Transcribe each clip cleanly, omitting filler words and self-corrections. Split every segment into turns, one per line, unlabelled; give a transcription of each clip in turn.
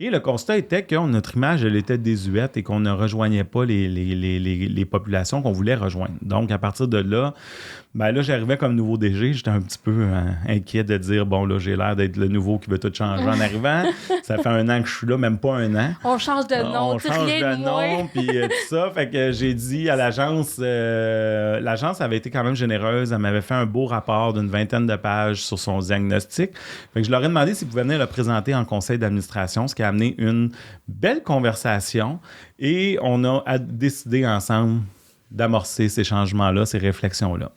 Et le constat était que notre image, elle était désuète et qu'on ne rejoignait pas les populations qu'on voulait rejoindre. Donc, à partir de là, là, j'arrivais comme nouveau DG. J'étais un petit peu inquiet de dire, bon, là, j'ai l'air d'être le nouveau qui veut tout changer en arrivant. Ça fait 1 an que je suis là, même pas 1 an.
On change de nom,
On change
rien
de
moins.
nom, puis tout ça. Fait que j'ai dit à l'agence, l'agence avait été quand même généreuse. Elle m'avait fait un beau rapport d'une 20aine de pages sur son diagnostic. Fait que je leur ai demandé s'ils pouvaient venir le présenter en conseil d'administration, ce qui a amené une belle conversation. Et on a décidé ensemble d'amorcer ces changements-là, ces réflexions-là.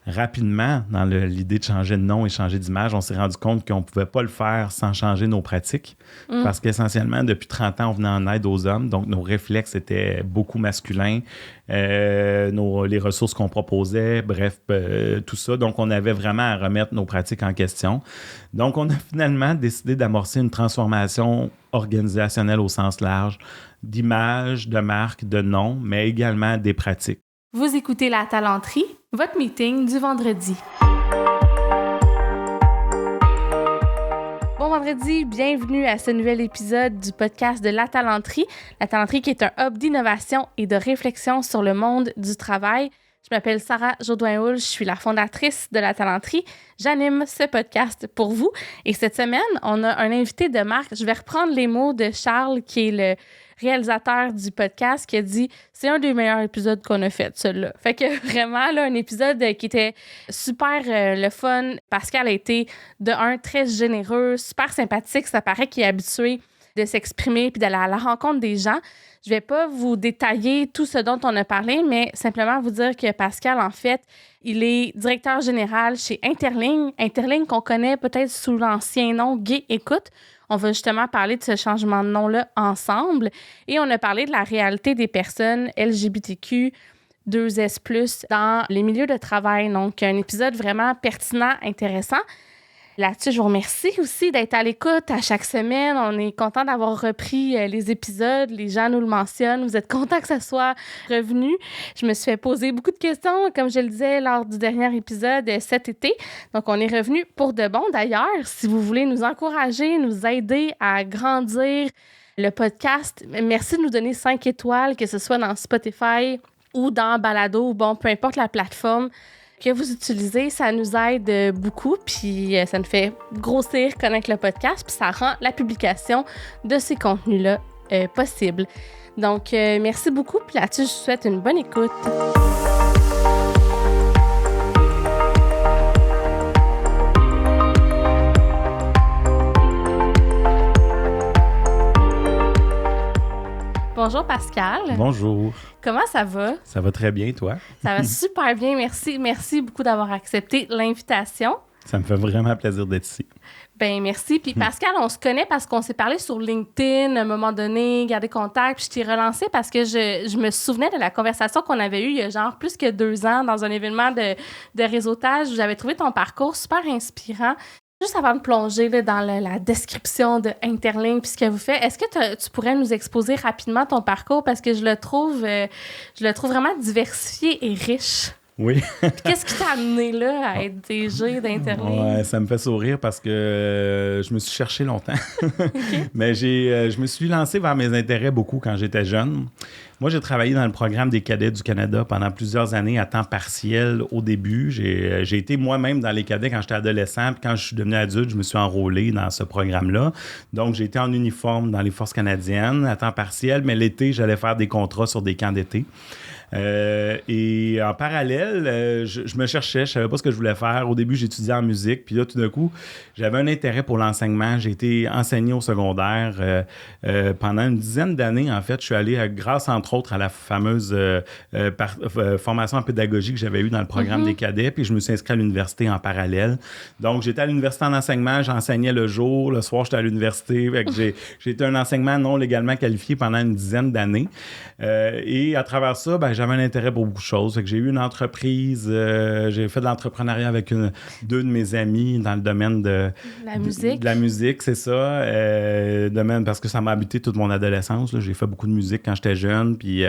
Rapidement, dans l'idée de changer de nom et changer d'image, on s'est rendu compte qu'on ne pouvait pas le faire sans changer nos pratiques. Parce qu'essentiellement, depuis 30 ans, on venait en aide aux hommes. Donc, nos réflexes étaient beaucoup masculins. Les ressources qu'on proposait, bref, tout ça. Donc, on avait vraiment à remettre nos pratiques en question. Donc, on a finalement décidé d'amorcer une transformation organisationnelle au sens large, d'image, de marque, de nom, mais également des pratiques.
Vous écoutez La Talenterie, votre meeting du vendredi. Bon vendredi, bienvenue à ce nouvel épisode du podcast de La Talenterie. La Talenterie qui est un hub d'innovation et de réflexion sur le monde du travail. Je m'appelle Sarah Jourdain-Houle, je suis la fondatrice de La Talenterie. J'anime ce podcast pour vous. Et cette semaine, on a un invité de marque. Je vais reprendre les mots de Charles, qui est le réalisateur du podcast, qui a dit « C'est un des meilleurs épisodes qu'on a fait, celui-là. » Fait que vraiment, là, un épisode qui était super le fun. Pascal a été, de un, très généreux, super sympathique. Ça paraît qu'il est habitué de s'exprimer puis d'aller à la rencontre des gens. Je vais pas vous détailler tout ce dont on a parlé, mais simplement vous dire que Pascal, en fait, il est directeur général chez Interligne. Interligne qu'on connaît peut-être sous l'ancien nom Gay Écoute. On va justement parler de ce changement de nom-là ensemble. Et on a parlé de la réalité des personnes LGBTQ, 2S+, dans les milieux de travail. Donc, un épisode vraiment pertinent, intéressant. Là-dessus, je vous remercie aussi d'être à l'écoute à chaque semaine. On est content d'avoir repris les épisodes. Les gens nous le mentionnent. Vous êtes contents que ça soit revenu. Je me suis fait poser beaucoup de questions, comme je le disais lors du dernier épisode cet été. Donc, on est revenu pour de bon. D'ailleurs, si vous voulez nous encourager, nous aider à grandir le podcast, merci de nous donner 5 étoiles, que ce soit dans Spotify ou dans Balado, bon, peu importe la plateforme que vous utilisez, ça nous aide beaucoup, puis ça nous fait grossir, connaître le podcast, puis ça rend la publication de ces contenus-là possible. Donc, merci beaucoup, puis là-dessus, je vous souhaite une bonne écoute. Bonjour Pascal.
Bonjour.
Comment ça va?
Ça va très bien, toi?
Ça va super bien, merci. Merci beaucoup d'avoir accepté l'invitation.
Ça me fait vraiment plaisir d'être ici.
Ben merci. Puis Pascal, on se connaît parce qu'on s'est parlé sur LinkedIn à un moment donné, gardé contact, puis je t'ai relancé parce que je me souvenais de la conversation qu'on avait eue il y a genre plus que 2 ans dans un événement de réseautage où j'avais trouvé ton parcours super inspirant. Juste avant de plonger là, dans la description de Interligne puis ce que vous faites, est-ce que tu pourrais nous exposer rapidement ton parcours parce que je le trouve vraiment diversifié et riche.
Oui.
Qu'est-ce qui t'a amené là à être DG d'Interligne?
Ouais, ça me fait sourire parce que je me suis cherché longtemps. Okay. Mais je me suis lancé vers mes intérêts beaucoup quand j'étais jeune. Moi, j'ai travaillé dans le programme des cadets du Canada pendant plusieurs années à temps partiel au début. J'ai été moi-même dans les cadets quand j'étais adolescent. Puis quand je suis devenu adulte, je me suis enrôlé dans ce programme-là. Donc, j'ai été en uniforme dans les forces canadiennes à temps partiel. Mais l'été, j'allais faire des contrats sur des camps d'été. Et en parallèle, je me cherchais, je savais pas ce que je voulais faire. Au début, j'étudiais en musique, puis là, tout d'un coup, j'avais un intérêt pour l'enseignement. J'ai été enseigné au secondaire pendant une dizaine d'années. En fait, je suis allé, grâce entre autres à la fameuse formation en pédagogie que j'avais eue dans le programme des cadets, puis je me suis inscrit à l'université en parallèle. Donc, j'étais à l'université en enseignement, j'enseignais le jour, le soir, j'étais à l'université. Fait que j'ai été un enseignement non légalement qualifié pendant une dizaine d'années. Et à travers ça, ben, j'avais un intérêt pour beaucoup de choses. Fait que j'ai eu une entreprise, j'ai fait de l'entrepreneuriat avec deux de mes amis dans le domaine de la musique, c'est ça. Domaine parce que ça m'a habité toute mon adolescence. Là. J'ai fait beaucoup de musique quand j'étais jeune. Puis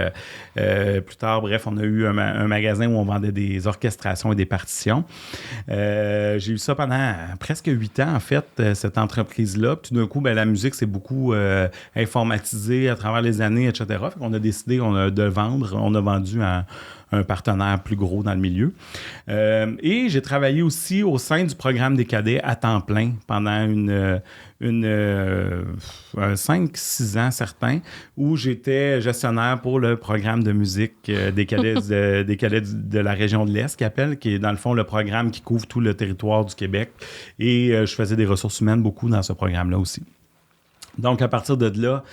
plus tard, bref, on a eu un magasin où on vendait des orchestrations et des partitions. J'ai eu ça pendant presque 8 ans, en fait, cette entreprise-là. Puis tout d'un coup, la musique s'est beaucoup informatisée à travers les années, etc. Fait qu'on a décidé de vendre. On a vendu à un partenaire plus gros dans le milieu. Et j'ai travaillé aussi au sein du programme des cadets à temps plein pendant 5-6 ans certains, où j'étais gestionnaire pour le programme de musique des cadets de la région de l'Est, qui est dans le fond le programme qui couvre tout le territoire du Québec. Et je faisais des ressources humaines beaucoup dans ce programme-là aussi. Donc, à partir de là,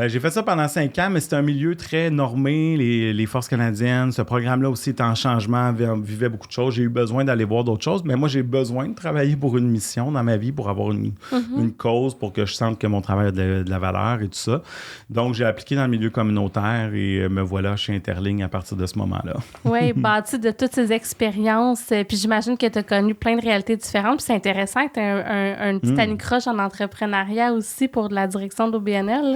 j'ai fait ça pendant 5 ans, mais c'était un milieu très normé, les forces canadiennes. Ce programme-là aussi était en changement, vivait beaucoup de choses. J'ai eu besoin d'aller voir d'autres choses, mais moi, j'ai besoin de travailler pour une mission dans ma vie, pour avoir une cause, pour que je sente que mon travail a de la valeur et tout ça. Donc, j'ai appliqué dans le milieu communautaire et me voilà chez Interling à partir de ce moment-là.
Oui, bâti de toutes ces expériences. Puis j'imagine que tu as connu plein de réalités différentes. Puis c'est intéressant que tu as un petit anicroche en entrepreneuriat aussi pour la direction d'OBNL.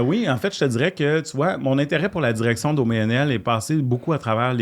Oui, en fait, je te dirais que, tu vois, mon intérêt pour la direction d'OBNL est passé beaucoup à travers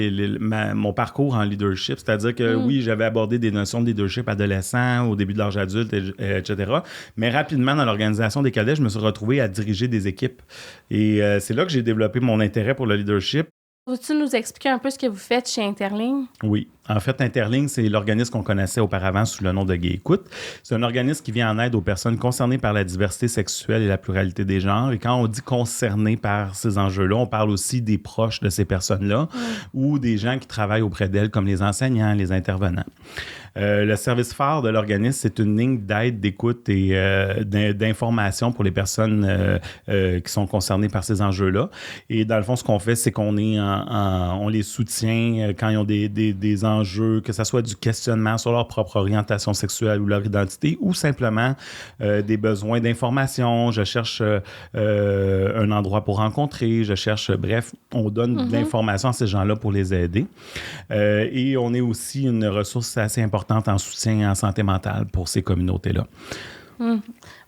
mon parcours en leadership. C'est-à-dire que, oui, j'avais abordé des notions de leadership adolescent, au début de l'âge adulte, etc. Mais rapidement, dans l'organisation des cadets, je me suis retrouvé à diriger des équipes. Et c'est là que j'ai développé mon intérêt pour le leadership.
Peux-tu nous expliquer un peu ce que vous faites chez Interling?
Oui. En fait, Interling, c'est l'organisme qu'on connaissait auparavant sous le nom de Gay Écoute. C'est un organisme qui vient en aide aux personnes concernées par la diversité sexuelle et la pluralité des genres. Et quand on dit concernées par ces enjeux-là, on parle aussi des proches de ces personnes-là ou des gens qui travaillent auprès d'elles, comme les enseignants, les intervenants. Le service phare de l'organisme, c'est une ligne d'aide, d'écoute et d'information pour les personnes qui sont concernées par ces enjeux-là. Et dans le fond, ce qu'on fait, c'est qu'on on les soutient quand ils ont des enjeux, que ce soit du questionnement sur leur propre orientation sexuelle ou leur identité, ou simplement des besoins d'information. Je cherche un endroit pour rencontrer, bref, on donne de l'information à ces gens-là pour les aider. Et on est aussi une ressource assez importante en soutien en santé mentale pour ces communautés-là.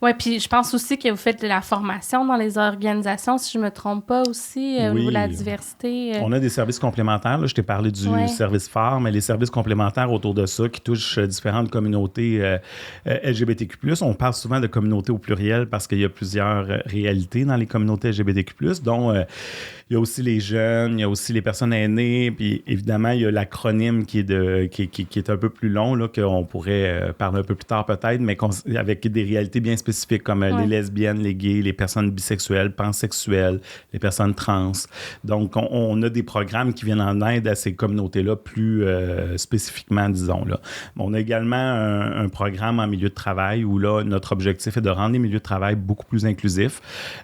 Oui, puis je pense aussi que vous faites de la formation dans les organisations, si je ne me trompe pas aussi, au niveau de la diversité.
On a des services complémentaires. Là. Je t'ai parlé du service phare, mais les services complémentaires autour de ça qui touchent différentes communautés LGBTQ+. On parle souvent de communautés au pluriel parce qu'il y a plusieurs réalités dans les communautés LGBTQ+, dont il y a aussi les jeunes, il y a aussi les personnes aînées, puis évidemment, il y a l'acronyme qui est un peu plus long, là, qu'on pourrait parler un peu plus tard peut-être, mais avec des réalités bien spécifiques comme les lesbiennes, les gays, les personnes bisexuelles, pansexuelles, les personnes trans. Donc, on a des programmes qui viennent en aide à ces communautés-là plus spécifiquement, disons. Là. On a également un programme en milieu de travail où là, notre objectif est de rendre les milieux de travail beaucoup plus inclusifs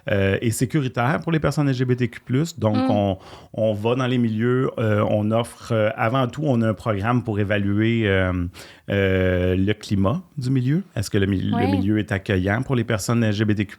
et sécuritaires pour les personnes LGBTQ+. Donc, on va dans les milieux, on offre, avant tout, on a un programme pour évaluer le climat du milieu. Est-ce que le milieu est accueillant pour les personnes LGBTQ+.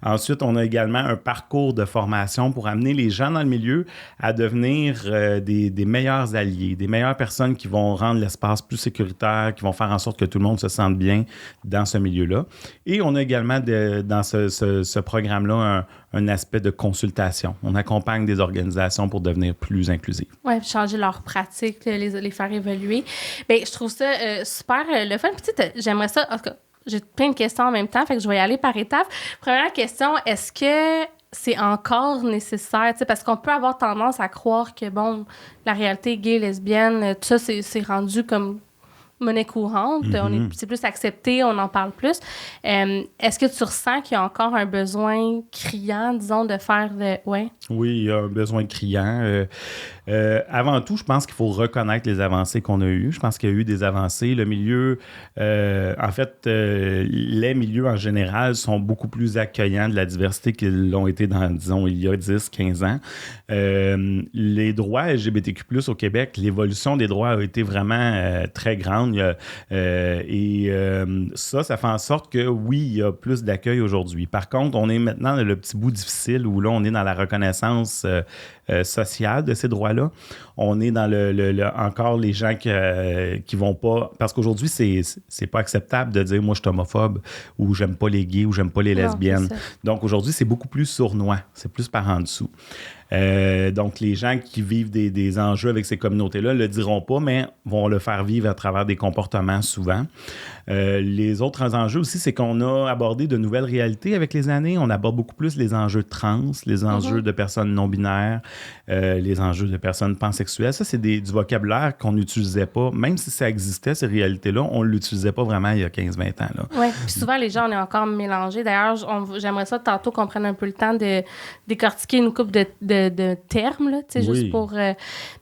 Ensuite, on a également un parcours de formation pour amener les gens dans le milieu à devenir des meilleurs alliés, des meilleures personnes qui vont rendre l'espace plus sécuritaire, qui vont faire en sorte que tout le monde se sente bien dans ce milieu-là. Et on a également dans ce programme-là un aspect de consultation. On accompagne des organisations pour devenir plus inclusives.
Oui, changer leurs pratiques, les faire évoluer. Bien, je trouve ça super le fun. Puis, j'aimerais ça... En tout cas, j'ai plein de questions en même temps, fait que je vais y aller par étapes. Première question, est-ce que c'est encore nécessaire? Parce qu'on peut avoir tendance à croire que, bon, la réalité gay, lesbienne, tout ça, c'est rendu comme monnaie courante. C'est plus accepté, on en parle plus. Est-ce que tu ressens qu'il y a encore un besoin criant, disons, de faire de... Ouais.
Oui, il y a un besoin criant. Avant tout, je pense qu'il faut reconnaître les avancées qu'on a eues. Je pense qu'il y a eu des avancées. Le milieu, en fait, les milieux en général sont beaucoup plus accueillants de la diversité qu'ils l'ont été dans, disons, il y a 10, 15 ans. Les droits LGBTQ+, au Québec, l'évolution des droits a été vraiment très grande. demande. Ça fait en sorte que, oui, il y a plus d'accueil aujourd'hui. Par contre, on est maintenant dans le petit bout difficile où là, on est dans la reconnaissance sociale de ces droits-là. On est dans encore les gens qui vont pas... Parce qu'aujourd'hui, c'est pas acceptable de dire « moi, je suis homophobe » ou « j'aime pas les gays » ou « j'aime pas les lesbiennes ». Donc, aujourd'hui, c'est beaucoup plus sournois. C'est plus par en dessous. Donc, les gens qui vivent des enjeux avec ces communautés-là ne le diront pas, mais vont le faire vivre à travers des comportements souvent. Les autres enjeux aussi, c'est qu'on a abordé de nouvelles réalités avec les années. On aborde beaucoup plus les enjeux trans, les enjeux de personnes non-binaires, les enjeux de personnes pansexuelles. Ça, c'est du vocabulaire qu'on n'utilisait pas. Même si ça existait, ces réalités-là, on ne l'utilisait pas vraiment il y a 15-20 ans.
Oui, puis souvent, les gens, on est encore mélangés. D'ailleurs, j'aimerais ça tantôt qu'on prenne un peu le temps de décortiquer une couple de termes, là, tu sais, juste pour...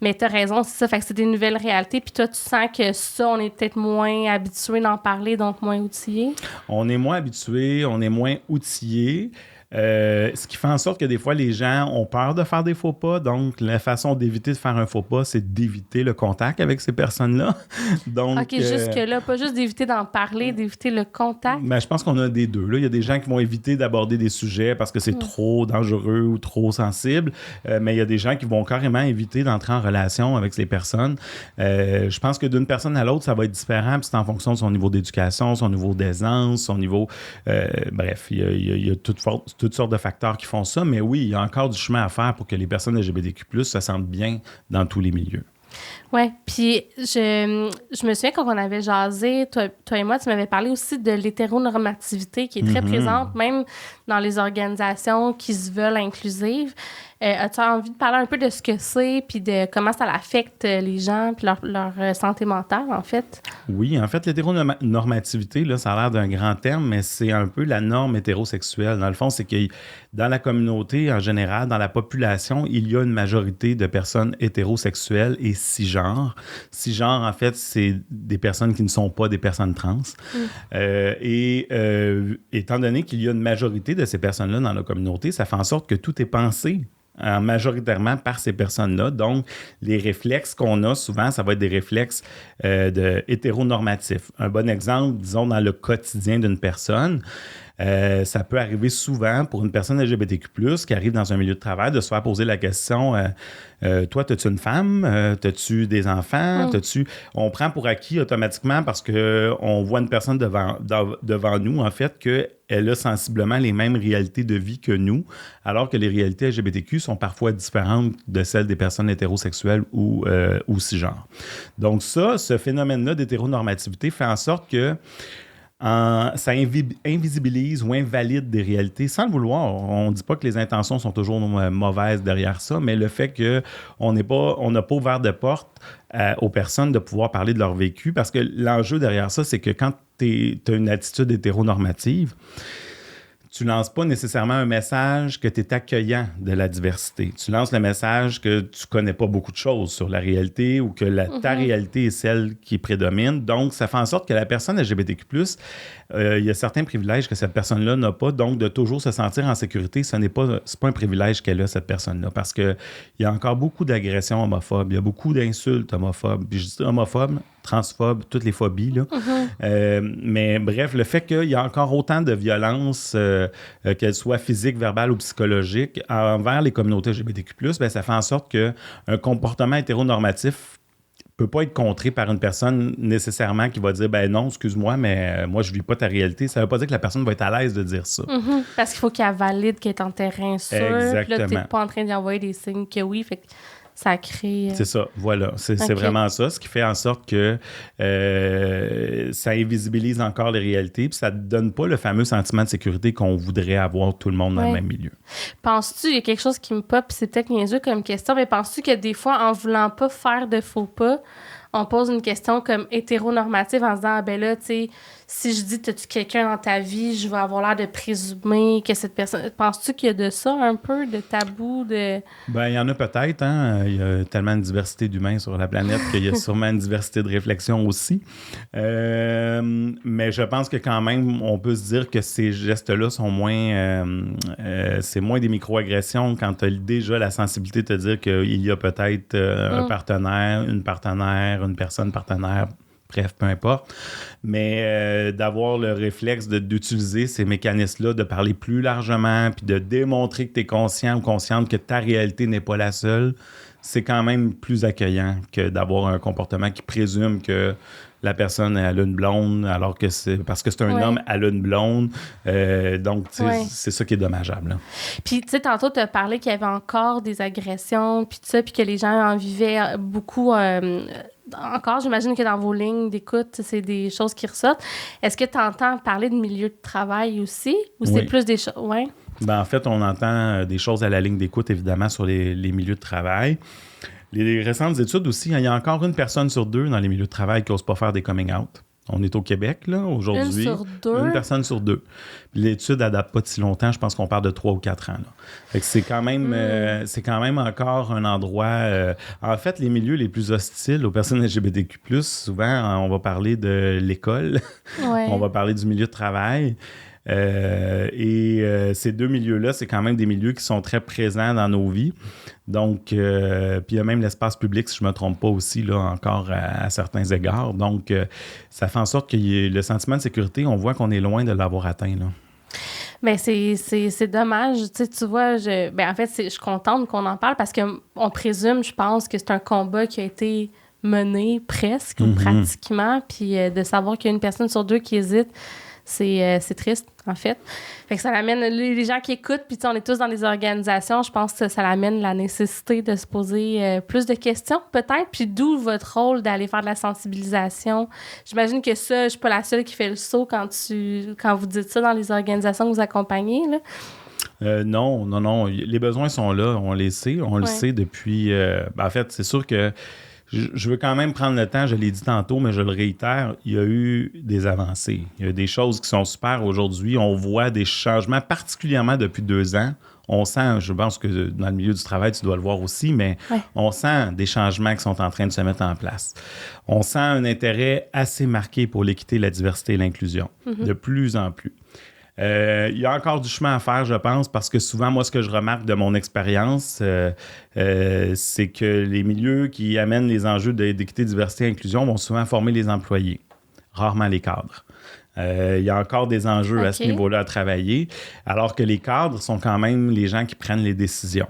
mais tu as raison, c'est ça. Fait que c'est des nouvelles réalités. Puis toi, tu sens que ça, on est peut-être moins habitué d'en parler, donc moins outillé?
On est moins habitué, on est moins outillé. Ce qui fait en sorte que des fois, les gens ont peur de faire des faux pas. Donc, la façon d'éviter de faire un faux pas, c'est d'éviter le contact avec ces personnes-là. Donc,
OK, jusque-là, pas juste d'éviter d'en parler, d'éviter le contact.
Ben, je pense qu'on a des deux. Là. Il y a des gens qui vont éviter d'aborder des sujets parce que c'est trop dangereux ou trop sensible. Mais il y a des gens qui vont carrément éviter d'entrer en relation avec ces personnes. Je pense que d'une personne à l'autre, ça va être différent. Puis c'est en fonction de son niveau d'éducation, son niveau d'aisance, son niveau... bref, il y a toutes sortes de facteurs qui font ça, mais oui, il y a encore du chemin à faire pour que les personnes LGBTQ+, se sentent bien dans tous les milieux.
Oui, puis je me souviens quand on avait jasé, toi et moi, tu m'avais parlé aussi de l'hétéronormativité qui est très présente, même dans les organisations qui se veulent inclusives. As-tu envie de parler un peu de ce que c'est, puis de comment ça affecte les gens, puis leur santé mentale, en fait?
Oui, en fait, l'hétéronormativité, là, ça a l'air d'un grand terme, mais c'est un peu la norme hétérosexuelle. Dans le fond, c'est que dans la communauté, en général, dans la population, il y a une majorité de personnes hétérosexuelles et cisgenres. Cisgenres, en fait, c'est des personnes qui ne sont pas des personnes trans. Étant donné qu'il y a une majorité de ces personnes-là dans la communauté, ça fait en sorte que tout est pensé majoritairement par ces personnes-là. Donc, les réflexes qu'on a, souvent, ça va être des réflexes hétéronormatifs. Un bon exemple, disons, dans le quotidien d'une personne, ça peut arriver souvent pour une personne LGBTQ+, qui arrive dans un milieu de travail, de se faire poser la question toi, as-tu une femme? As-tu des enfants? On prend pour acquis automatiquement parce qu'on voit une personne devant nous, en fait, qu'elle a sensiblement les mêmes réalités de vie que nous, alors que les réalités LGBTQ sont parfois différentes de celles des personnes hétérosexuelles ou cisgenres. Donc ce phénomène-là d'hétéronormativité fait en sorte que ça invisibilise ou invalide des réalités sans le vouloir. On ne dit pas que les intentions sont toujours mauvaises derrière ça, mais le fait qu'on n'a pas ouvert de porte aux personnes de pouvoir parler de leur vécu, parce que l'enjeu derrière ça, c'est que quand tu as une attitude hétéronormative, tu ne lances pas nécessairement un message que tu es accueillant de la diversité. Tu lances le message que tu ne connais pas beaucoup de choses sur la réalité ou que ta réalité est celle qui prédomine. Donc, ça fait en sorte que la personne LGBTQ+, il y a certains privilèges que cette personne-là n'a pas. Donc, de toujours se sentir en sécurité, c'est pas un privilège qu'elle a, cette personne-là. Parce qu'il y a encore beaucoup d'agressions homophobes. Il y a beaucoup d'insultes homophobes. Puis je dis homophobes, transphobes, toutes les phobies, là. Mais bref, le fait qu'il y a encore autant de violence, qu'elle soit physique, verbale ou psychologique, envers les communautés LGBTQ+, ben, ça fait en sorte qu'un comportement hétéronormatif peut pas être contré par une personne nécessairement qui va dire « ben non, excuse-moi, mais moi, je vis pas ta réalité ». Ça veut pas dire que la personne va être à l'aise de dire ça.
Parce qu'il faut qu'elle valide qu'elle est en terrain sûr.
Exactement.
Puis là, t'es pas en train d'y envoyer des signes que oui, fait que ça crée...
C'est ça, voilà. C'est vraiment ça, ce qui fait en sorte que ça invisibilise encore les réalités, puis ça ne donne pas le fameux sentiment de sécurité qu'on voudrait avoir tout le monde dans le même milieu.
Penses-tu, il y a quelque chose qui me pop, c'est peut-être niaiseux comme question, mais penses-tu que des fois, en voulant pas faire de faux pas, on pose une question comme hétéronormative en se disant, ah ben là, tu sais, si je dis, t'as-tu quelqu'un dans ta vie, je vais avoir l'air de présumer que cette personne... Penses-tu qu'il y a de ça un peu, de tabou, de...
Ben, il y en a peut-être, hein. Il y a tellement de diversité d'humains sur la planète qu'il y a sûrement une diversité de réflexion aussi. Mais je pense que quand même, on peut se dire que ces gestes-là sont moins... c'est moins des microagressions quand tu as déjà la sensibilité de te dire qu'il y a peut-être un partenaire, une personne partenaire bref, peu importe. Mais d'avoir le réflexe d'utiliser ces mécanismes-là, de parler plus largement, puis de démontrer que tu es conscient ou consciente que ta réalité n'est pas la seule, c'est quand même plus accueillant que d'avoir un comportement qui présume que la personne elle a une blonde, alors que c'est parce que c'est un homme, elle a une blonde. Donc, c'est ça qui est dommageable. Là.
Puis, tu sais, tantôt, tu as parlé qu'il y avait encore des agressions, puis tout ça, puis que les gens en vivaient beaucoup. Encore, j'imagine que dans vos lignes d'écoute, c'est des choses qui ressortent. Est-ce que tu entends parler de milieu de travail aussi? Ou c'est plus des choses... Oui.
Ben, en fait, on entend des choses à la ligne d'écoute, évidemment, sur les milieux de travail. Les récentes études aussi, il y a encore 1 personne sur 2 dans les milieux de travail qui n'ose pas faire des coming out. On est au Québec, là, aujourd'hui.
1 sur 2?
1 personne sur 2. Puis l'étude n'adapte pas de si longtemps. Je pense qu'on parle de 3 ou 4 ans. Là. Fait que c'est quand même encore un endroit... en fait, les milieux les plus hostiles aux personnes LGBTQ+, souvent, on va parler de l'école. On va parler du milieu de travail. Ces 2 milieux-là, c'est quand même des milieux qui sont très présents dans nos vies. Donc, puis il y a même l'espace public, si je ne me trompe pas aussi, là, encore à certains égards. Donc, ça fait en sorte que le sentiment de sécurité, on voit qu'on est loin de l'avoir atteint, là.
Bien, c'est dommage. Tu vois, en fait, je suis contente qu'on en parle parce qu'on présume, je pense, que c'est un combat qui a été mené presque ou pratiquement. Puis de savoir qu'il y a 1 personne sur 2 qui hésite, c'est triste, en fait. Fait que ça l'amène, les gens qui écoutent, puis on est tous dans des organisations, je pense que ça l'amène la nécessité de se poser plus de questions, peut-être, puis d'où votre rôle d'aller faire de la sensibilisation. J'imagine que ça, je suis pas la seule qui fait le saut quand vous dites ça dans les organisations que vous accompagnez, là.
Non. Les besoins sont là, on les sait. On le sait depuis... en fait, c'est sûr que je veux quand même prendre le temps, je l'ai dit tantôt, mais je le réitère, il y a eu des avancées. Il y a des choses qui sont super aujourd'hui. On voit des changements, particulièrement depuis 2 ans. On sent, je pense que dans le milieu du travail, tu dois le voir aussi, mais on sent des changements qui sont en train de se mettre en place. On sent un intérêt assez marqué pour l'équité, la diversité et l'inclusion, de plus en plus. Il y a encore du chemin à faire, je pense, parce que souvent, moi, ce que je remarque de mon expérience, c'est que les milieux qui amènent les enjeux d'équité, diversité et inclusion vont souvent former les employés, rarement les cadres. Il y a encore des enjeux à ce niveau-là à travailler, alors que les cadres sont quand même les gens qui prennent les décisions.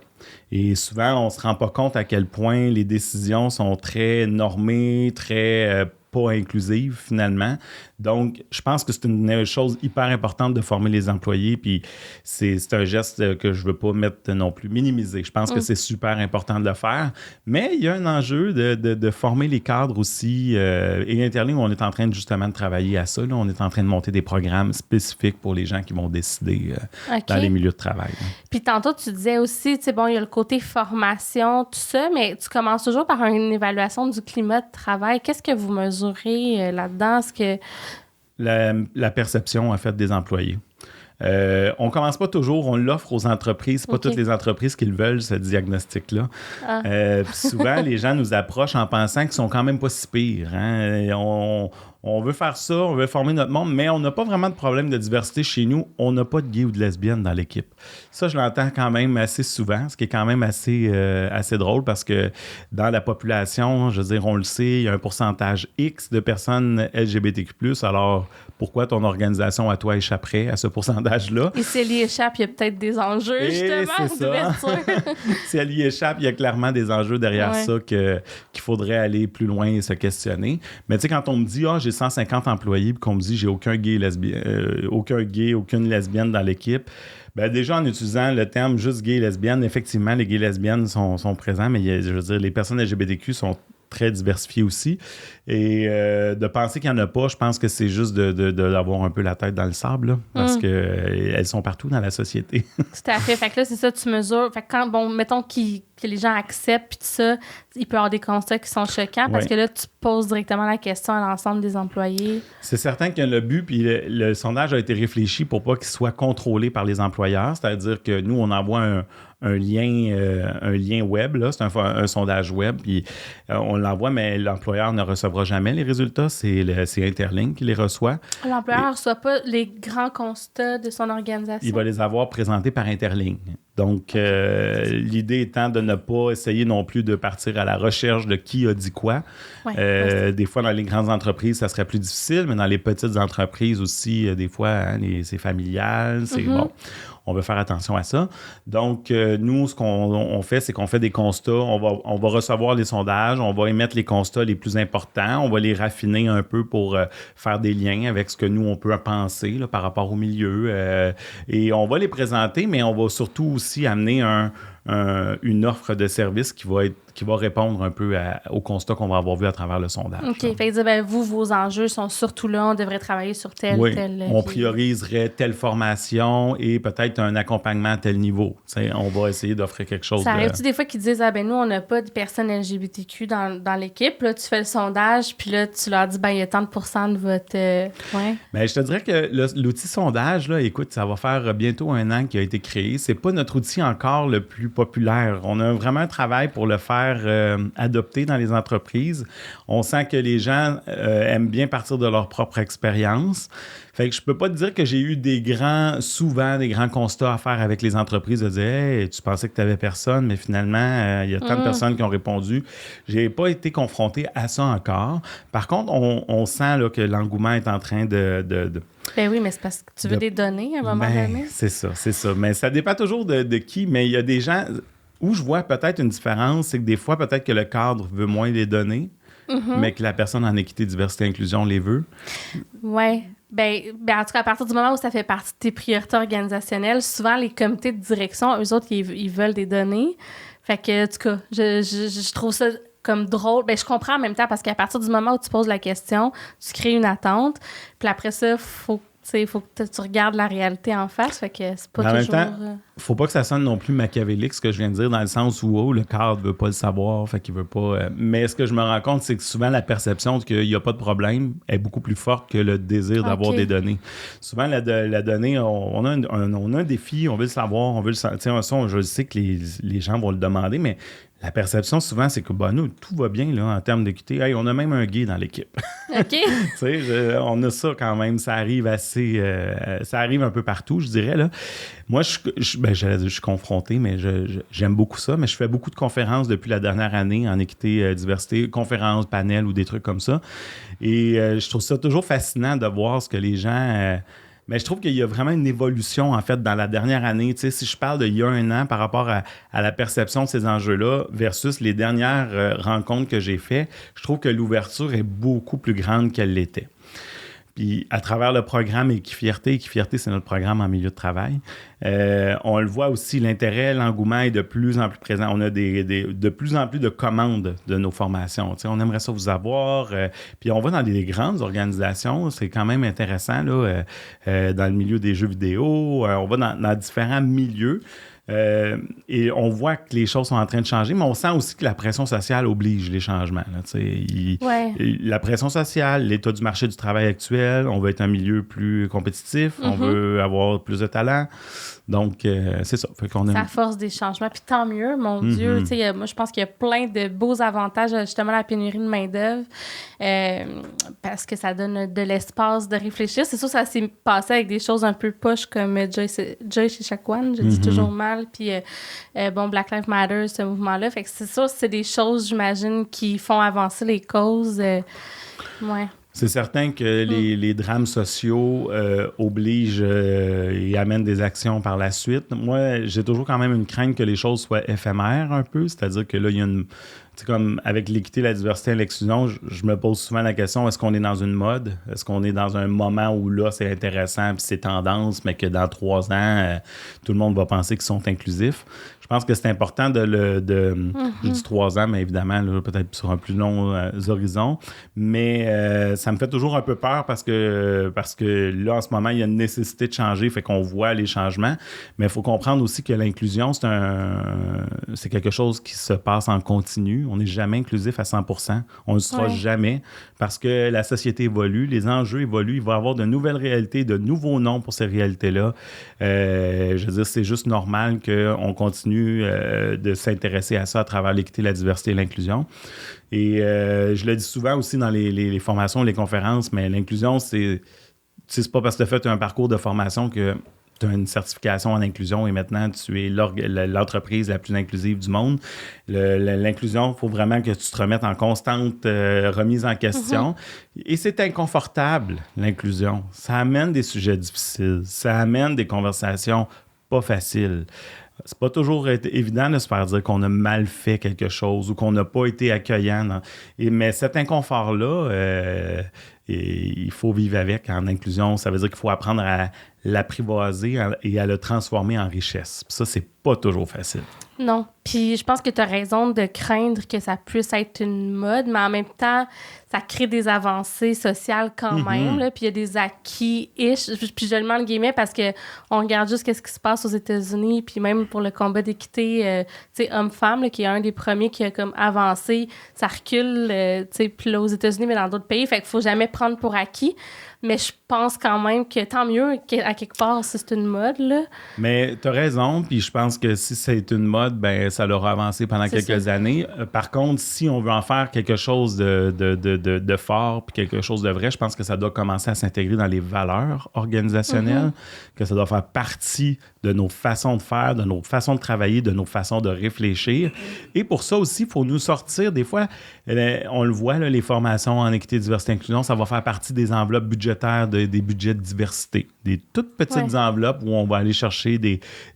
Et souvent, on ne se rend pas compte à quel point les décisions sont très normées, très pas inclusives, finalement. Donc, je pense que c'est une chose hyper importante de former les employés, puis c'est un geste que je ne veux pas mettre non plus minimiser. Je pense que c'est super important de le faire, mais il y a un enjeu de former les cadres aussi. Et Interligne, on est en train justement de travailler à ça. Là. On est en train de monter des programmes spécifiques pour les gens qui vont décider dans les milieux de travail. Là.
Puis tantôt, tu disais aussi, tu sais, bon, il y a le côté formation, tout ça, mais tu commences toujours par une évaluation du climat de travail. Qu'est-ce que vous mesurez là-dedans? Est-ce que...
La perception, en fait, des employés. On ne commence pas toujours, on l'offre aux entreprises. C'est pas toutes les entreprises qui le veulent, ce diagnostic-là. Souvent, les gens nous approchent en pensant qu'ils sont quand même pas si pires. Hein? On veut faire ça, on veut former notre monde, mais on n'a pas vraiment de problème de diversité chez nous. On n'a pas de gays ou de lesbiennes dans l'équipe. Ça, je l'entends quand même assez souvent, ce qui est quand même assez drôle parce que dans la population, je veux dire, on le sait, il y a un pourcentage X de personnes LGBTQ+. Alors, pourquoi ton organisation à toi échapperait à ce pourcentage-là?
Et si elle y échappe, il y a peut-être des enjeux, justement, d'ouverture.
Si elle y échappe, il y a clairement des enjeux derrière ça qu'il faudrait aller plus loin et se questionner. Mais tu sais, quand on me dit « j'ai 150 employés » puis qu'on me dit « j'ai aucun gay, aucune lesbienne dans l'équipe », ben déjà, en utilisant le terme juste gay et lesbienne, effectivement, les gays et lesbiennes sont présents, mais je veux dire, les personnes LGBTQ sont très diversifiées aussi. Et de penser qu'il n'y en a pas, je pense que c'est juste d'avoir un peu la tête dans le sable, là, parce qu'elles sont partout dans la société.
Tout à fait. Fait que là, c'est ça, tu mesures. Fait que quand, bon, mettons que les gens acceptent, puis tout ça, il peut y avoir des constats qui sont choquants, parce que là, tu poses directement la question à l'ensemble des employés. C'est
certain qu'il y a le but, puis le sondage a été réfléchi pour pas qu'il soit contrôlé par les employeurs, c'est-à-dire que nous, on envoie un lien web, là, c'est un sondage web, puis on l'envoie, mais l'employeur ne recevra jamais les résultats, c'est Interligne qui les reçoit.
L'employeur ne reçoit pas les grands constats de son organisation.
Il va les avoir présentés par Interligne. Donc, l'idée étant de ne pas essayer non plus de partir à la recherche de qui a dit quoi. Des fois, dans les grandes entreprises, ça serait plus difficile, mais dans les petites entreprises aussi, des fois, hein, c'est familial, c'est bon. On veut faire attention à ça. Donc, nous, ce qu'on fait, c'est qu'on fait des constats. On va recevoir les sondages, on va émettre les constats les plus importants, on va les raffiner un peu pour faire des liens avec ce que nous, on peut penser là, par rapport au milieu. Et on va les présenter, mais on va surtout aussi amener une offre de service qui va répondre un peu au constat qu'on va avoir vu à travers le sondage.
OK. Fait que vos enjeux sont surtout là, on devrait travailler sur tel.
On prioriserait telle formation et peut-être un accompagnement à tel niveau. T'sais, on va essayer d'offrir quelque chose.
Ça arrive-tu des fois qu'ils disent, nous, on n'a pas de personnes LGBTQ dans l'équipe. Là, tu fais le sondage, puis là, tu leur dis, il y a tant de % de votre...
Bien, je te dirais que l'outil sondage, là, écoute, ça va faire bientôt 1 an qu'il a été créé. C'est pas notre outil encore le plus populaire. On a vraiment un travail pour le faire adopter dans les entreprises. On sent que les gens aiment bien partir de leur propre expérience. Fait que je peux pas te dire que j'ai eu souvent des grands constats à faire avec les entreprises de dire « Hey, tu pensais que tu n'avais personne, mais finalement, il y a tant de personnes qui ont répondu. » J'ai pas été confronté à ça encore. Par contre, on sent là, que l'engouement est en train de
Ben oui, mais c'est parce que tu veux des données à un moment donné.
C'est ça. Mais ça dépend toujours de qui. Mais il y a des gens où je vois peut-être une différence, c'est que des fois, peut-être que le cadre veut moins les donner, mais que la personne en équité, diversité, inclusion les veut.
Oui. Ben, en tout cas, à partir du moment où ça fait partie de tes priorités organisationnelles, souvent, les comités de direction, eux autres, ils veulent des données. Fait que, en tout cas, je trouve ça comme drôle. Ben, je comprends en même temps parce qu'à partir du moment où tu poses la question, tu crées une attente. Puis après ça, faut que tu regardes la réalité en face. Fait que c'est pas toujours...
En même temps, faut pas que ça sonne non plus machiavélique, ce que je viens de dire, dans le sens où le cadre veut pas le savoir, fait qu'il veut pas... Mais ce que je me rends compte, c'est que souvent, la perception qu'il n'y a pas de problème est beaucoup plus forte que le désir d'avoir des données. Souvent, la donnée, on a un défi, on veut le savoir, on veut le sentir. Je sais que les gens vont le demander, mais la perception, souvent, c'est que nous, tout va bien là, en termes d'équité. Hey, on a même un gay dans l'équipe.
OK.
On a ça quand même. Ça arrive ça arrive un peu partout, je dirais. Là. Moi, je suis confronté, mais j'aime beaucoup ça. Mais je fais beaucoup de conférences depuis la dernière année en équité, diversité, conférences, panels ou des trucs comme ça. Et je trouve ça toujours fascinant de voir ce que les gens... mais je trouve qu'il y a vraiment une évolution, en fait, dans la dernière année. Tu sais, si je parle d'il y a 1 an par rapport à la perception de ces enjeux-là versus les dernières rencontres que j'ai faites, je trouve que l'ouverture est beaucoup plus grande qu'elle l'était. Puis, à travers le programme Équifierté, c'est notre programme en milieu de travail, on le voit aussi, l'intérêt, l'engouement est de plus en plus présent. On a de plus en plus de commandes de nos formations. Tu sais, on aimerait ça vous avoir. Puis, on va dans des grandes organisations. C'est quand même intéressant, là, dans le milieu des jeux vidéo. On va dans différents milieux. Et on voit que les choses sont en train de changer, mais on sent aussi que la pression sociale oblige les changements. Là, la pression sociale, l'état du marché du travail actuel, on veut être un milieu plus compétitif, on veut avoir plus de talent. Donc, c'est ça.
Ça force des changements. Puis tant mieux, mon Dieu. Moi, je pense qu'il y a plein de beaux avantages à justement la pénurie de main-d'œuvre parce que ça donne de l'espace de réfléchir. C'est sûr, ça s'est passé avec des choses un peu poches comme Joy chez Chacuan, je dis toujours mal. Puis, Black Lives Matter, ce mouvement-là. Fait que c'est sûr, c'est des choses, j'imagine, qui font avancer les causes. Ouais.
C'est certain que les drames sociaux obligent et amènent des actions par la suite. Moi, j'ai toujours quand même une crainte que les choses soient éphémères un peu, c'est-à-dire que là, il y a une... C'est comme avec l'équité, la diversité et l'exclusion, je me pose souvent la question, est-ce qu'on est dans une mode? Est-ce qu'on est dans un moment où là, c'est intéressant puis c'est tendance, mais que dans 3 ans, tout le monde va penser qu'ils sont inclusifs? Je pense que c'est important je dis 3 ans, mais évidemment, là, peut-être sur un plus long horizon. Mais ça me fait toujours un peu peur parce que là, en ce moment, il y a une nécessité de changer, fait qu'on voit les changements. Mais il faut comprendre aussi que l'inclusion, c'est quelque chose qui se passe en continu. On n'est jamais inclusif à 100%. On ne le sera jamais parce que la société évolue, les enjeux évoluent. Il va y avoir de nouvelles réalités, de nouveaux noms pour ces réalités-là. Je veux dire, c'est juste normal qu'on continue de s'intéresser à ça à travers l'équité, la diversité et l'inclusion. Et je le dis souvent aussi dans les formations, les conférences, mais l'inclusion, c'est pas parce que tu as fait un parcours de formation que tu as une certification en inclusion et maintenant tu es l'entreprise la plus inclusive du monde. L'inclusion, il faut vraiment que tu te remettes en constante remise en question. Et c'est inconfortable, l'inclusion. Ça amène des sujets difficiles. Ça amène des conversations pas faciles. C'est pas toujours évident de se faire dire qu'on a mal fait quelque chose ou qu'on n'a pas été accueillant. Mais cet inconfort-là, il faut vivre avec en inclusion. Ça veut dire qu'il faut apprendre à l'apprivoiser et à le transformer en richesse. Puis ça, c'est pas toujours facile.
Non. Puis je pense que tu as raison de craindre que ça puisse être une mode, mais en même temps, ça crée des avancées sociales quand même. Là, puis il y a des acquis-ish. Puis je le mets en guillemets parce qu'on regarde juste ce qui se passe aux États-Unis, puis même pour le combat d'équité, tu sais, homme-femme, qui est un des premiers qui a comme avancé, ça recule, tu sais, puis là aux États-Unis, mais dans d'autres pays. Fait qu'il faut jamais prendre pour acquis. Mais je pense quand même que tant mieux qu'à quelque part, si c'est une mode, là.
Mais tu as raison, puis je pense que si c'est une mode, ben ça l'aura avancé pendant quelques années. Par contre, si on veut en faire quelque chose de fort puis quelque chose de vrai, je pense que ça doit commencer à s'intégrer dans les valeurs organisationnelles, que ça doit faire partie de nos façons de faire, de nos façons de travailler, de nos façons de réfléchir. Et pour ça aussi, il faut nous sortir. Des fois, on le voit, là, les formations en équité, diversité, inclusion, ça va faire partie des enveloppes budgétaires, des budgets de diversité. Des toutes petites enveloppes où on va aller chercher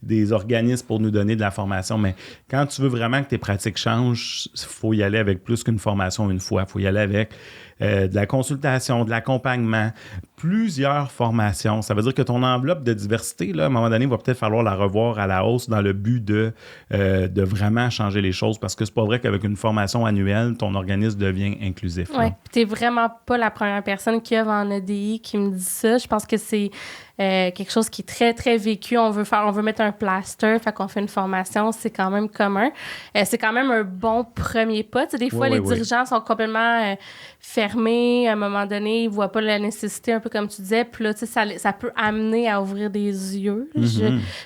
des organismes pour nous donner de la formation. Mais quand tu veux vraiment que tes pratiques changent, il faut y aller avec plus qu'une formation une fois. Il faut y aller avec de la consultation, de l'accompagnement, plusieurs formations. Ça veut dire que ton enveloppe de diversité, là, à un moment donné, il va peut-être falloir la revoir à la hausse dans le but de vraiment changer les choses parce que c'est pas vrai qu'avec une formation annuelle, ton organisme devient inclusif.
Oui, tu n'es vraiment pas la première personne qui œuvre en EDI qui me dit ça. Je pense que c'est quelque chose qui est très, très vécu. On veut mettre un plaster, fait qu'on fait une formation, c'est quand même commun. C'est quand même un bon premier pas. Tu sais, des fois, les dirigeants sont complètement fermés. À un moment donné, ils ne voient pas la nécessité, un peu comme tu disais. Puis là, tu sais, ça peut amener à ouvrir des yeux. Puis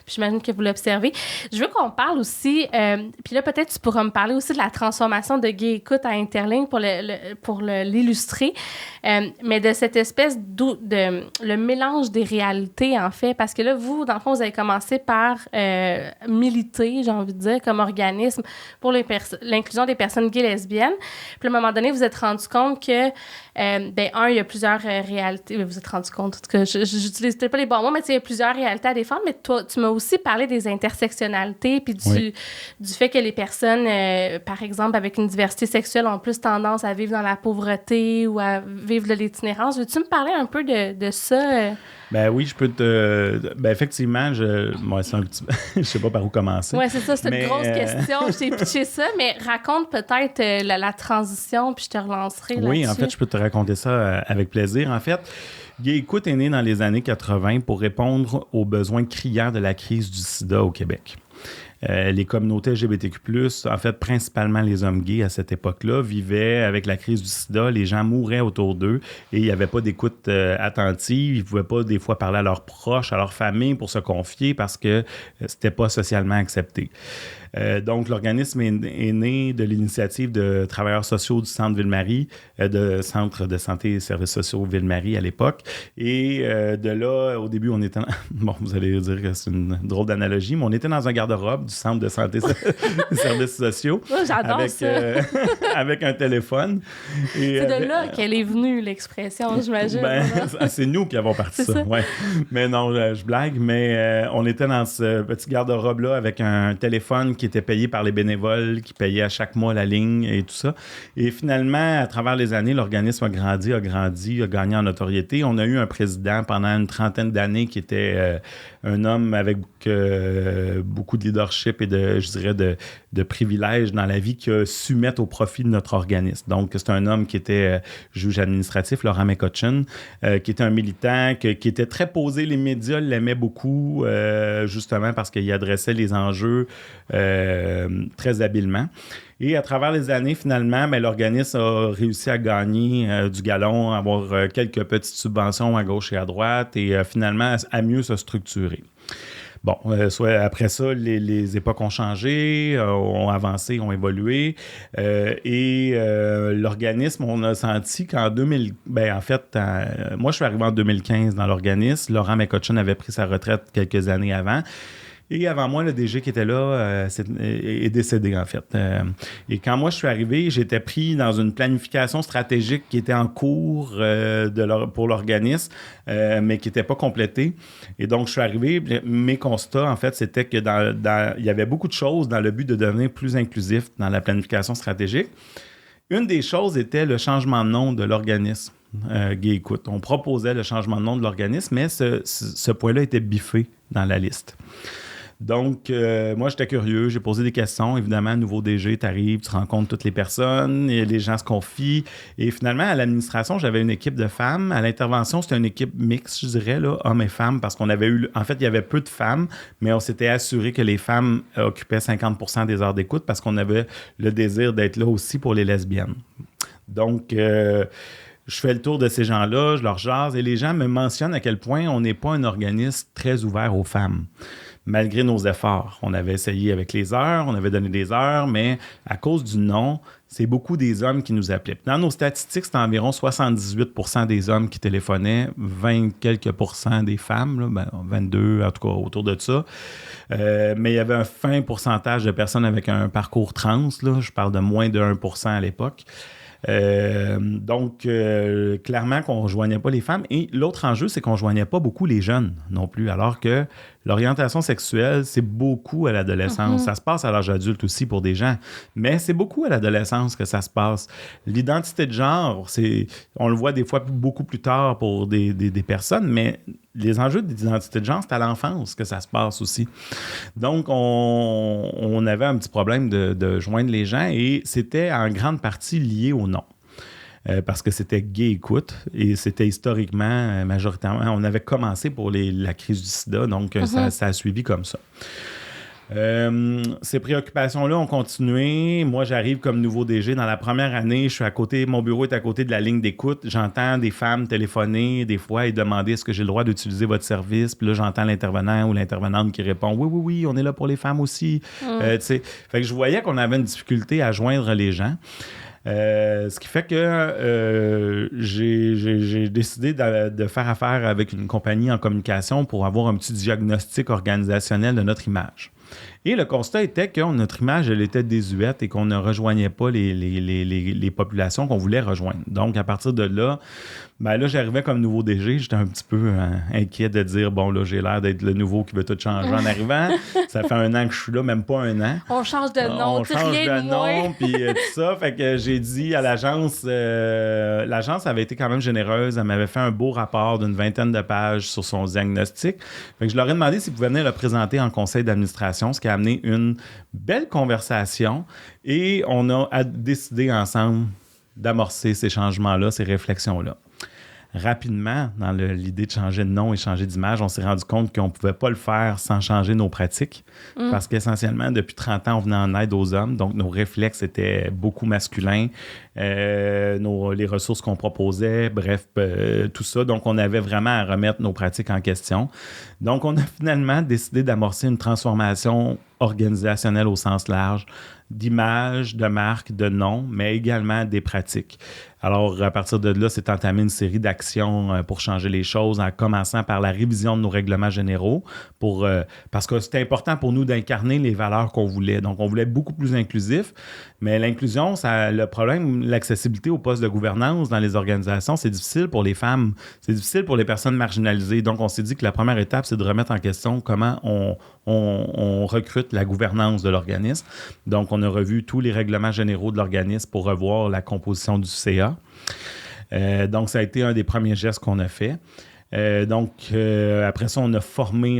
j'imagine que vous l'observez. Je veux qu'on parle aussi, puis là, peut-être tu pourras me parler aussi de la transformation de Gay Écoute à Interligne pour l'illustrer, mais de cette espèce de le mélange des réalités, en fait, parce que là, vous, dans le fond, vous avez commencé par militer, j'ai envie de dire, comme organisme pour l'inclusion des personnes gays lesbiennes. Puis à un moment donné, vous vous êtes rendu compte que, il y a plusieurs réalités. Vous vous êtes rendu compte, en tout cas, j'utilise peut-être pas les bons mots, mais il y a plusieurs réalités à défendre, mais toi, tu m'as aussi parlé des intersectionnalités, puis du fait que les personnes, par exemple, avec une diversité sexuelle, ont plus tendance à vivre dans la pauvreté ou à vivre de l'itinérance. Veux-tu me parler un peu de ça?
Ben oui, je peux effectivement, c'est un petit... je sais pas par où commencer.
Oui, c'est ça, c'est une grosse question. Je t'ai pitché ça, mais raconte peut-être la transition, puis je te relancerai là-dessus.
Oui, en fait, je peux te raconter ça avec plaisir. En fait, Gay Écoute est né dans les années 80 pour répondre aux besoins criants de la crise du sida au Québec. Les communautés LGBTQ+, en fait, principalement les hommes gays à cette époque-là, vivaient avec la crise du sida. Les gens mouraient autour d'eux et il n'y avait pas d'écoute attentive. Ils ne pouvaient pas, des fois, parler à leurs proches, à leur famille pour se confier parce que c'était pas socialement accepté. Donc, l'organisme est né de l'initiative de travailleurs sociaux du Centre Ville-Marie, de Centre de santé et services sociaux Ville-Marie à l'époque. Et de là, au début, on était... Bon, vous allez dire que c'est une drôle d'analogie, mais on était dans un garde-robe du Centre de santé et services sociaux.
Oh, j'adore ça!
Avec un téléphone. Et
c'est de là qu'elle est venue, l'expression, j'imagine.
C'est nous qui avons parti ça. Ouais. Mais non, je blague, mais on était dans ce petit garde-robe-là avec un téléphone qui était payé par les bénévoles, qui payaient à chaque mois la ligne et tout ça. Et finalement, à travers les années, l'organisme a grandi, a gagné en notoriété. On a eu un président pendant une trentaine d'années qui était un homme avec beaucoup de leadership et de privilèges dans la vie qui a su mettre au profit de notre organisme. Donc, c'est un homme qui était juge administratif, Laurent McCutcheon, qui était un militant, qui était très posé. Les médias l'aimaient beaucoup, justement parce qu'il adressait les enjeux très habilement. Et à travers les années, finalement, l'organisme a réussi à gagner du galon, à avoir quelques petites subventions à gauche et à droite et finalement à mieux se structurer. Bon, soit après ça, les époques ont changé, ont avancé, ont évolué. Et l'organisme, on a senti qu'en 2000... Ben, en fait, moi, je suis arrivé en 2015 dans l'organisme. Laurent McCutcheon avait pris sa retraite quelques années avant. Et avant moi, le DG qui était là est décédé, en fait. Et quand moi, je suis arrivé, j'étais pris dans une planification stratégique qui était en cours pour l'organisme, mais qui n'était pas complétée. Et donc, je suis arrivé, mes constats, en fait, c'était que il y avait beaucoup de choses dans le but de devenir plus inclusif dans la planification stratégique. Une des choses était le changement de nom de l'organisme. Gay Écoute. On proposait le changement de nom de l'organisme, mais ce point-là était biffé dans la liste. Donc, moi, j'étais curieux, j'ai posé des questions. Évidemment, nouveau DG, tu arrives, tu rencontres toutes les personnes, et les gens se confient. Et finalement, à l'administration, j'avais une équipe de femmes. À l'intervention, c'était une équipe mixte, je dirais, là, hommes et femmes, parce qu'on avait eu... En fait, il y avait peu de femmes, mais on s'était assuré que les femmes occupaient 50% des heures d'écoute parce qu'on avait le désir d'être là aussi pour les lesbiennes. Donc... je fais le tour de ces gens-là, je leur jase, et les gens me mentionnent à quel point on n'est pas un organisme très ouvert aux femmes. Malgré nos efforts. On avait essayé avec les heures, on avait donné des heures, mais à cause du nom, c'est beaucoup des hommes qui nous appelaient. Dans nos statistiques, c'était environ 78% des hommes qui téléphonaient, 20 quelques % des femmes, là, ben 22 en tout cas autour de ça. Mais il y avait un fin pourcentage de personnes avec un parcours trans, là, je parle de moins de 1% à l'époque. Donc, clairement qu'on ne rejoignait pas les femmes. Et l'autre enjeu, c'est qu'on ne rejoignait pas beaucoup les jeunes non plus, alors que l'orientation sexuelle, c'est beaucoup à l'adolescence. Ça se passe à l'âge adulte aussi pour des gens, mais c'est beaucoup à l'adolescence que ça se passe. L'identité de genre, on le voit des fois beaucoup plus tard pour des personnes, mais les enjeux d'identité de genre, c'est à l'enfance que ça se passe aussi. Donc, on avait un petit problème de joindre les gens et c'était en grande partie lié au nom. Parce que c'était Gay Écoute et c'était historiquement, majoritairement, on avait commencé pour la crise du sida, donc ça a suivi comme ça. Ces préoccupations-là ont continué. Moi, j'arrive comme nouveau DG. Dans la première année, mon bureau est à côté de la ligne d'écoute. J'entends des femmes téléphoner des fois et demander est-ce que j'ai le droit d'utiliser votre service. Puis là, j'entends l'intervenant ou l'intervenante qui répond oui, on est là pour les femmes aussi. Fait que je voyais qu'on avait une difficulté à joindre les gens. Ce qui fait que j'ai décidé de faire affaire avec une compagnie en communication pour avoir un petit diagnostic organisationnel de notre image. Et le constat était que notre image, elle était désuète et qu'on ne rejoignait pas les populations qu'on voulait rejoindre. Donc, à partir de là, j'arrivais comme nouveau DG. J'étais un petit peu inquiet de dire, bon, là, j'ai l'air d'être le nouveau qui veut tout changer en arrivant. Ça fait 1 an que je suis là, même pas 1 an.
On change de nom,
on change de nom, puis tout ça. Fait que j'ai dit à l'agence, l'agence avait été quand même généreuse. Elle m'avait fait un beau rapport d'une 20aine de pages sur son diagnostic. Fait que je leur ai demandé s'ils pouvaient venir le présenter en conseil d'administration, ce qui a amené une belle conversation. Et on a décidé ensemble d'amorcer ces changements-là, ces réflexions-là. Rapidement, dans l'idée de changer de nom et changer d'image, on s'est rendu compte qu'on ne pouvait pas le faire sans changer nos pratiques. Parce qu'essentiellement, depuis 30 ans, on venait en aide aux hommes. Donc, nos réflexes étaient beaucoup masculins. Les ressources qu'on proposait, bref, tout ça. Donc, on avait vraiment à remettre nos pratiques en question. Donc, on a finalement décidé d'amorcer une transformation organisationnelle au sens large, d'image, de marque, de nom, mais également des pratiques. Alors, à partir de là, c'est entamé une série d'actions pour changer les choses, en commençant par la révision de nos règlements généraux, parce que c'était important pour nous d'incarner les valeurs qu'on voulait. Donc, on voulait beaucoup plus inclusif, mais l'inclusion, le problème, l'accessibilité aux postes de gouvernance dans les organisations, c'est difficile pour les femmes, c'est difficile pour les personnes marginalisées. Donc, on s'est dit que la première étape, c'est de remettre en question comment on recrute la gouvernance de l'organisme. Donc, on a revu tous les règlements généraux de l'organisme pour revoir la composition du CA. Donc, ça a été un des premiers gestes qu'on a fait. Après ça, on a formé,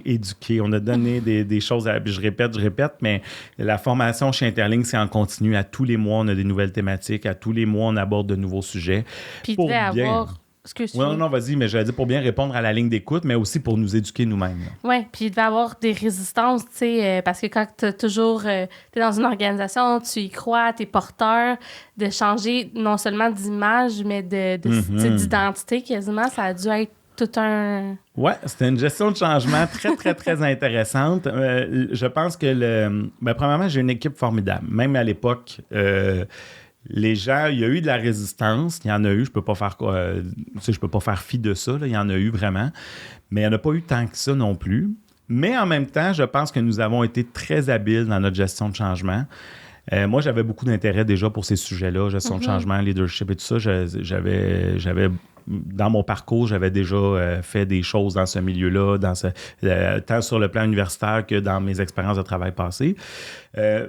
éduqué. On a donné des choses. Je répète, mais la formation chez Interligne, c'est en continu. À tous les mois, on a des nouvelles thématiques. À tous les mois, on aborde de nouveaux sujets.
Puis, il devait avoir...
Non, vas-y, mais j'allais dire pour bien répondre à la ligne d'écoute, mais aussi pour nous éduquer nous-mêmes.
Oui, puis il devait avoir des résistances, tu sais, parce que quand tu es dans une organisation, tu y crois, tu es porteur, de changer non seulement d'image, mais d'identité quasiment, ça a dû être tout un...
Oui, c'était une gestion de changement très, très, très intéressante. Je pense que, premièrement, j'ai une équipe formidable. Même à l'époque, les gens, il y a eu de la résistance. Il y en a eu, je peux pas faire je peux pas faire fi de ça. Là, il y en a eu vraiment. Mais il n'y en a pas eu tant que ça non plus. Mais en même temps, je pense que nous avons été très habiles dans notre gestion de changement. Moi, j'avais beaucoup d'intérêt déjà pour ces sujets-là, gestion de changement, leadership et tout ça. J'avais dans mon parcours, j'avais déjà fait des choses dans ce milieu-là, tant sur le plan universitaire que dans mes expériences de travail passées.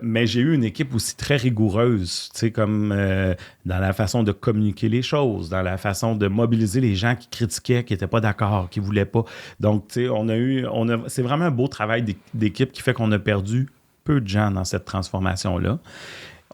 Mais j'ai eu une équipe aussi très rigoureuse, tu sais, comme dans la façon de communiquer les choses, dans la façon de mobiliser les gens qui critiquaient, qui n'étaient pas d'accord, qui ne voulaient pas. Donc, tu sais, c'est vraiment un beau travail d'équipe qui fait qu'on a perdu peu de gens dans cette transformation-là.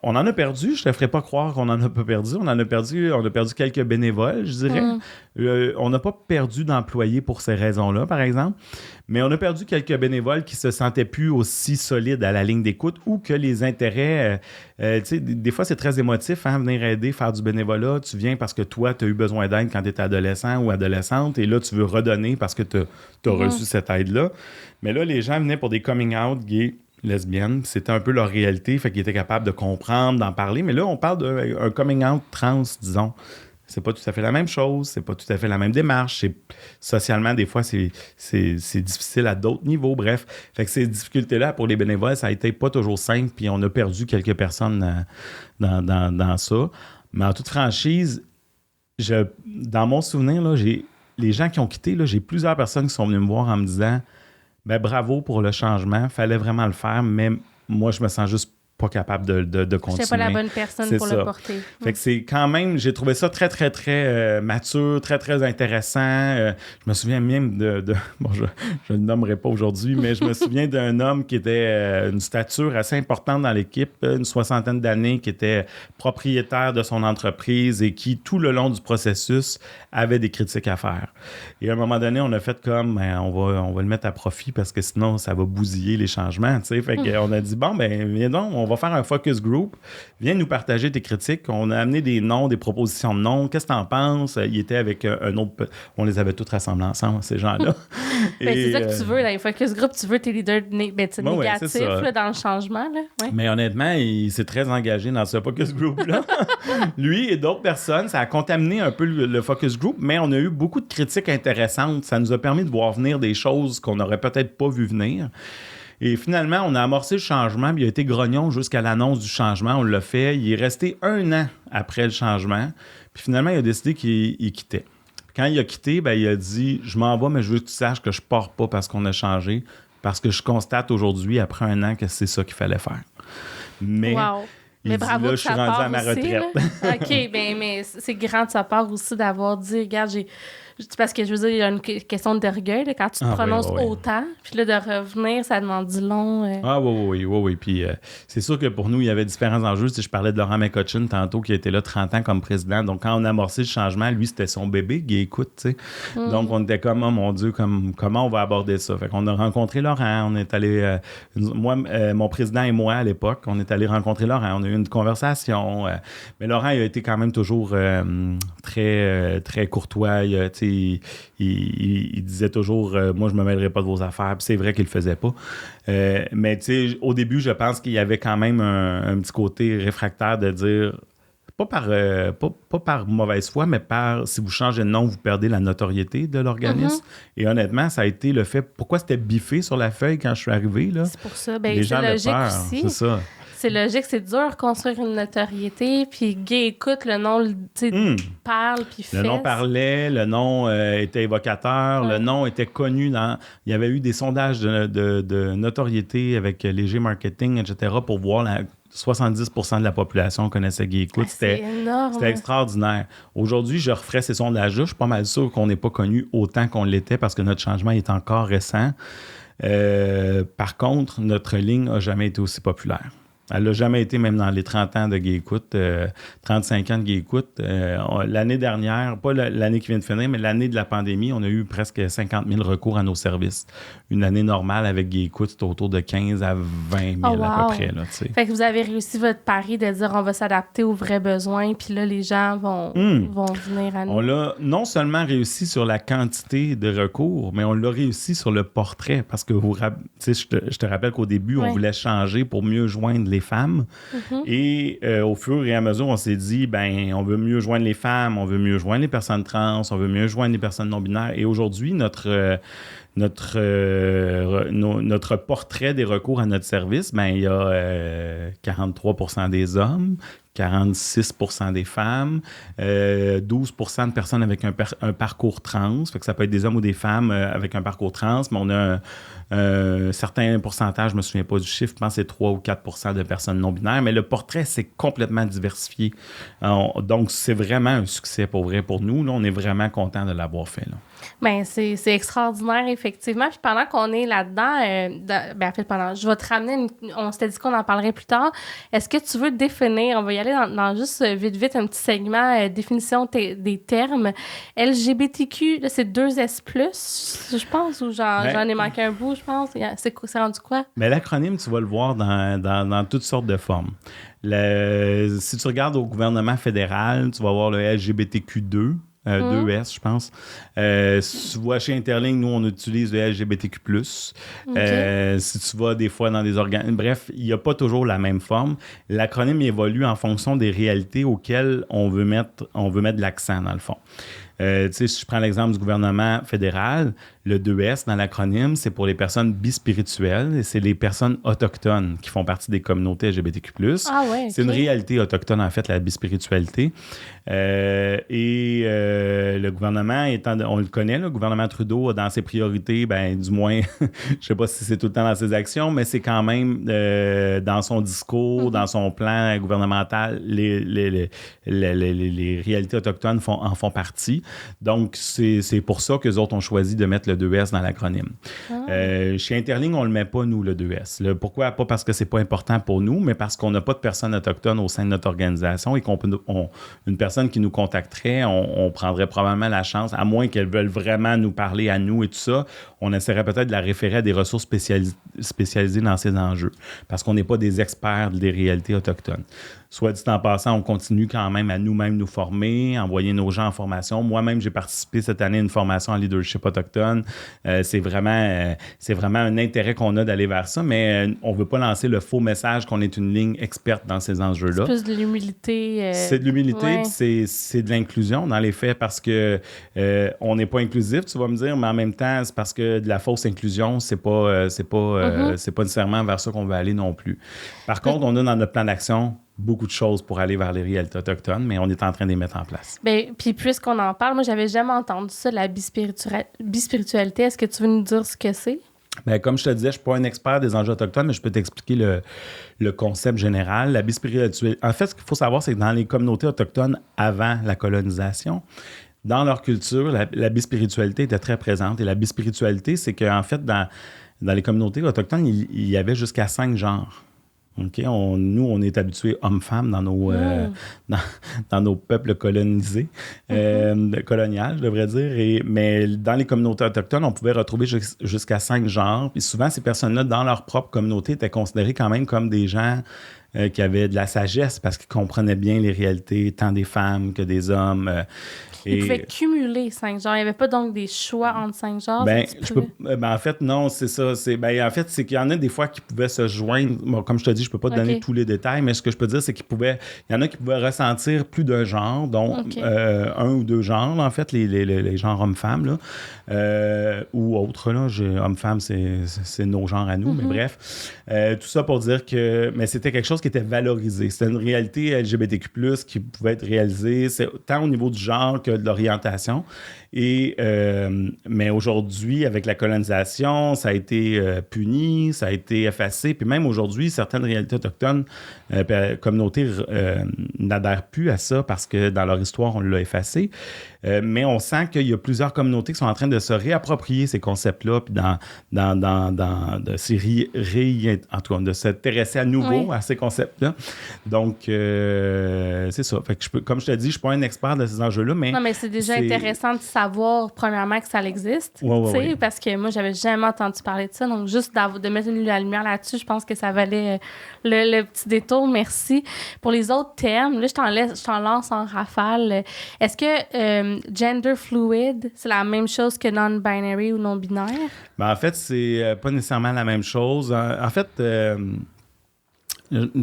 On en a perdu, je ne te ferai pas croire qu'on n'en a pas perdu. On a perdu quelques bénévoles, je dirais. On n'a pas perdu d'employés pour ces raisons-là, par exemple, mais on a perdu quelques bénévoles qui ne se sentaient plus aussi solides à la ligne d'écoute ou que les intérêts... tu sais, des fois, c'est très émotif, hein, venir aider, faire du bénévolat. Tu viens parce que toi, tu as eu besoin d'aide quand tu étais adolescent ou adolescente et là, tu veux redonner parce que tu as reçu cette aide-là. Mais là, les gens venaient pour des coming out gays, lesbiennes, c'était un peu leur réalité, fait qu'ils étaient capables de comprendre, d'en parler. Mais là, on parle d'un coming out trans, disons. C'est pas tout à fait la même chose, c'est pas tout à fait la même démarche. Socialement, des fois, c'est difficile à d'autres niveaux. Bref, fait que ces difficultés-là, pour les bénévoles, ça a été pas toujours simple, puis on a perdu quelques personnes dans ça. Mais en toute franchise, dans mon souvenir, là, les gens qui ont quitté, là, j'ai plusieurs personnes qui sont venues me voir en me disant ben, bravo pour le changement, fallait vraiment le faire, mais moi, je me sens juste pas capable de continuer.
Je pas la bonne personne pour le porter.
Fait que c'est quand même, j'ai trouvé ça très, très, très mature, très, très intéressant. Je me souviens même bon, je ne le nommerai pas aujourd'hui, mais je me souviens d'un homme qui était une stature assez importante dans l'équipe, une 60aine d'années, qui était propriétaire de son entreprise et qui, tout le long du processus, avait des critiques à faire. Et à un moment donné, on a fait comme, ben, on va le mettre à profit parce que sinon, ça va bousiller les changements. T'sais. Fait qu'on a dit, bon, ben, viens donc, on va faire un focus group. Viens nous partager tes critiques. On a amené des noms, des propositions de noms. Qu'est-ce que tu en penses? Il était avec un autre... On les avait tous rassemblés ensemble, ces gens-là.
Ben, c'est ça que tu veux, dans les focus group. Tu veux tes leaders négatifs là, dans le changement. Là. Ouais.
Mais honnêtement, il s'est très engagé dans ce focus group-là. Lui et d'autres personnes, ça a contaminé un peu le focus group, mais on a eu beaucoup de critiques intéressantes. Ça nous a permis de voir venir des choses qu'on n'aurait peut-être pas vu venir. Et finalement, on a amorcé le changement, puis il a été grognon jusqu'à l'annonce du changement. On l'a fait. Il est resté 1 an après le changement. Puis finalement, il a décidé qu'il quittait. Quand il a quitté, ben, il a dit « Je m'en vais, mais je veux que tu saches que je pars pas parce qu'on a changé, parce que je constate aujourd'hui, après 1 an, que c'est ça qu'il fallait faire. » Mais...
Wow.
Mais bravo là, je suis rendu à ma retraite.
OK, ben, mais c'est grand de sa part aussi d'avoir dit, regarde, parce que je veux dire, il y a une question d'orgueil quand tu te prononces autant. Puis là, de revenir, ça demande du long.
Ah oui. Puis c'est sûr que pour nous, il y avait différents enjeux. Je parlais de Laurent McCutcheon tantôt, qui était là 30 ans comme président. Donc, quand on a amorcé le changement, lui, c'était son bébé qui écoute, tu sais. Donc, on était comme, oh mon Dieu, comment on va aborder ça? Fait qu'on a rencontré Laurent. On est allé, mon président et moi, à l'époque, on est allé rencontrer Laurent. On a eu une conversation. Mais Laurent, il a été quand même toujours très, très courtois. Il disait toujours moi, je ne me mêlerai pas de vos affaires. Puis c'est vrai qu'il ne le faisait pas. Mais au début, je pense qu'il y avait quand même un petit côté réfractaire de dire, pas par mauvaise foi, mais si vous changez de nom, vous perdez la notoriété de l'organisme. Et honnêtement, ça a été le fait. Pourquoi c'était biffé sur la feuille quand je suis arrivé? Là?
C'est pour ça. Ben, c'est logique aussi.
C'est ça.
C'est logique, c'est dur de construire une notoriété, puis Gay écoute, le nom, parle, puis fait.
Le nom parlait, le nom était évocateur, le nom était connu il y avait eu des sondages de notoriété avec Léger Marketing, etc., pour voir 70% de la population connaissait Gay Écoute. C'était extraordinaire. Aujourd'hui, je referais ces sondages-là. Je suis pas mal sûr qu'on n'est pas connu autant qu'on l'était parce que notre changement est encore récent. Par contre, notre ligne n'a jamais été aussi populaire. Elle n'a jamais été, même dans les 30 ans de Gay Écoute, 35 ans de Gay Écoute. L'année dernière, pas l'année qui vient de finir, mais l'année de la pandémie, on a eu presque 50 000 recours à nos services. Une année normale avec Gay Écoute, c'était autour de 15 à 20 000 à peu près. Là,
fait que vous avez réussi votre pari de dire on va s'adapter aux vrais besoins, puis là, les gens vont venir à nous.
On l'a non seulement réussi sur la quantité de recours, mais on l'a réussi sur le portrait. Parce que je te rappelle qu'au début, on voulait changer pour mieux joindre les femmes. Et au fur et à mesure, on s'est dit, on veut mieux joindre les femmes, on veut mieux joindre les personnes trans, on veut mieux joindre les personnes non-binaires. Et aujourd'hui, notre portrait des recours à notre service, il y a 43% des hommes, 46 % des femmes, 12 % de personnes avec un parcours trans. Fait que ça peut être des hommes ou des femmes avec un parcours trans, mais on a un certain pourcentage, je ne me souviens pas du chiffre, je pense que c'est 3 ou 4 % de personnes non-binaires, mais le portrait, c'est complètement diversifié. Donc, c'est vraiment un succès pour vrai pour nous. Là, on est vraiment content de l'avoir fait. Là.
Bien, c'est extraordinaire, effectivement. Puis pendant qu'on est là-dedans, en fait, je vais te ramener, on s'était dit qu'on en parlerait plus tard. Est-ce que tu veux définir, on va y aller dans juste vite, un petit segment, définition des termes. LGBTQ, là, c'est 2S+, je pense, ou j'en ai manqué un bout, je pense. C'est rendu quoi?
Mais l'acronyme, tu vas le voir dans toutes sortes de formes. Si tu regardes au gouvernement fédéral, tu vas voir le LGBTQ2. 2S, je pense. Si tu vois chez Interlink, nous, on utilise le LGBTQ+. Si tu vas des fois dans des organes... Bref, il n'y a pas toujours la même forme. L'acronyme évolue en fonction des réalités auxquelles on veut mettre de l'accent, dans le fond. Si je prends l'exemple du gouvernement fédéral, le 2S dans l'acronyme, c'est pour les personnes bispirituelles et c'est les personnes autochtones qui font partie des communautés LGBTQ+.
Ah ouais, okay.
C'est une réalité autochtone, en fait, la bispiritualité. Le gouvernement, on le connaît, le gouvernement Trudeau a dans ses priorités, du moins, je ne sais pas si c'est tout le temps dans ses actions, mais c'est quand même dans son discours, dans son plan gouvernemental, les réalités autochtones en font partie. Donc, c'est pour ça qu'eux autres ont choisi de mettre le 2S dans l'acronyme. Chez Interlink, on ne le met pas, nous, le 2S. Pourquoi? Pas parce que c'est pas important pour nous, mais parce qu'on n'a pas de personnes autochtones au sein de notre organisation et une personne qui nous contacterait, on prendrait probablement la chance, à moins qu'elle veuille vraiment nous parler à nous et tout ça, on essaierait peut-être de la référer à des ressources spécialisées dans ces enjeux, parce qu'on n'est pas des experts des réalités autochtones. Soit dit en passant, on continue quand même à nous-mêmes nous former, envoyer nos gens en formation. Moi-même, j'ai participé cette année à une formation en leadership autochtone. C'est vraiment un intérêt qu'on a d'aller vers ça, mais on ne veut pas lancer le faux message qu'on est une ligne experte dans ces enjeux-là.
C'est plus de l'humilité.
C'est de l'humilité, puis c'est de l'inclusion dans les faits, parce que on n'est pas inclusif, tu vas me dire, mais en même temps, c'est parce que de la fausse inclusion, c'est pas nécessairement vers ça qu'on veut aller non plus. Par contre, on a dans notre plan d'action beaucoup de choses pour aller vers les réalités autochtones, mais on est en train de les mettre en place.
Puis puisqu'on en parle, moi, j'avais jamais entendu ça, la bispiritualité. Est-ce que tu veux nous dire ce que c'est?
Comme je te disais, je ne suis pas un expert des enjeux autochtones, mais je peux t'expliquer le concept général. La bispiritualité, en fait, ce qu'il faut savoir, c'est que dans les communautés autochtones avant la colonisation, dans leur culture, la bispiritualité était très présente. Et la bispiritualité, c'est qu'en fait, dans les communautés autochtones, il y avait jusqu'à 5 genres. Okay? Nous, on est habitués hommes-femmes dans nos peuples colonisés, coloniales, je devrais dire. Mais dans les communautés autochtones, on pouvait retrouver jusqu'à 5 genres. Puis souvent, ces personnes-là, dans leur propre communauté, étaient considérées quand même comme des gens qui avaient de la sagesse parce qu'ils comprenaient bien les réalités, tant des femmes que des hommes.
Ils pouvaient cumuler 5 genres. Il n'y avait pas donc des choix entre 5 genres?
En fait, non, c'est ça. En fait, c'est qu'il y en a des fois qui pouvaient se joindre. Bon, comme je te dis, je ne peux pas te donner tous les détails, mais ce que je peux dire, c'est il y en a qui pouvaient ressentir plus d'un genre, dont un ou 2 genres, en fait, les genres hommes-femmes, là, ou autres. Là, hommes-femmes, c'est nos genres à nous, mais bref. Tout ça pour dire que c'était quelque chose qui était valorisé. C'était une réalité LGBTQ+, qui pouvait être réalisée, tant au niveau du genre que de l'orientation. Mais aujourd'hui, avec la colonisation, ça a été puni, ça a été effacé. Puis même aujourd'hui, certaines réalités autochtones, communautés, n'adhèrent plus à ça parce que dans leur histoire, on l'a effacé. Mais on sent qu'il y a plusieurs communautés qui sont en train de se réapproprier ces concepts-là, puis de s'intéresser à nouveau à ces concepts concept-là. Donc, c'est ça. Fait que comme je te dis, je suis pas un expert de ces enjeux-là, mais...
Non, mais c'est déjà intéressant de savoir, premièrement, que ça existe, parce que moi, j'avais jamais entendu parler de ça. Donc, juste de mettre la lumière là-dessus, je pense que ça valait le petit détour. Merci. Pour les autres termes, là, je t'en lance en rafale. Est-ce que gender fluid, c'est la même chose que non-binary ou non-binaire?
Ben, en fait, c'est pas nécessairement la même chose. En fait,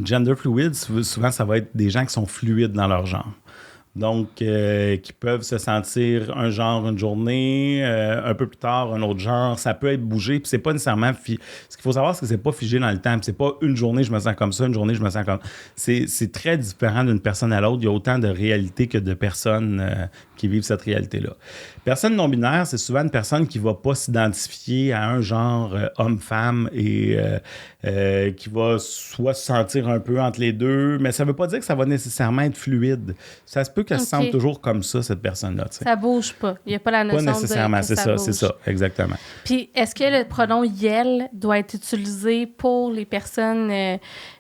gender fluid, souvent, ça va être des gens qui sont fluides dans leur genre. Donc, qui peuvent se sentir un genre une journée, un peu plus tard, un autre genre. Ça peut être bougé, puis c'est pas nécessairement... Ce qu'il faut savoir, c'est que c'est pas figé dans le temps. Puis c'est pas une journée, je me sens comme ça, une journée, je me sens comme... C'est très différent d'une personne à l'autre. Il y a autant de réalités que de personnes qui vivent cette réalité-là. Personne non-binaire, c'est souvent une personne qui va pas s'identifier à un genre homme-femme et qui va soit se sentir un peu entre les deux, mais ça veut pas dire que ça va nécessairement être fluide. Ça se peut qu'elle se sente toujours comme ça, cette personne-là. T'sais.
Ça bouge pas. Il n'y a pas la notion de...
Pas nécessairement, c'est ça, c'est ça, exactement.
Puis, est-ce que le pronom « yel » doit être utilisé pour les personnes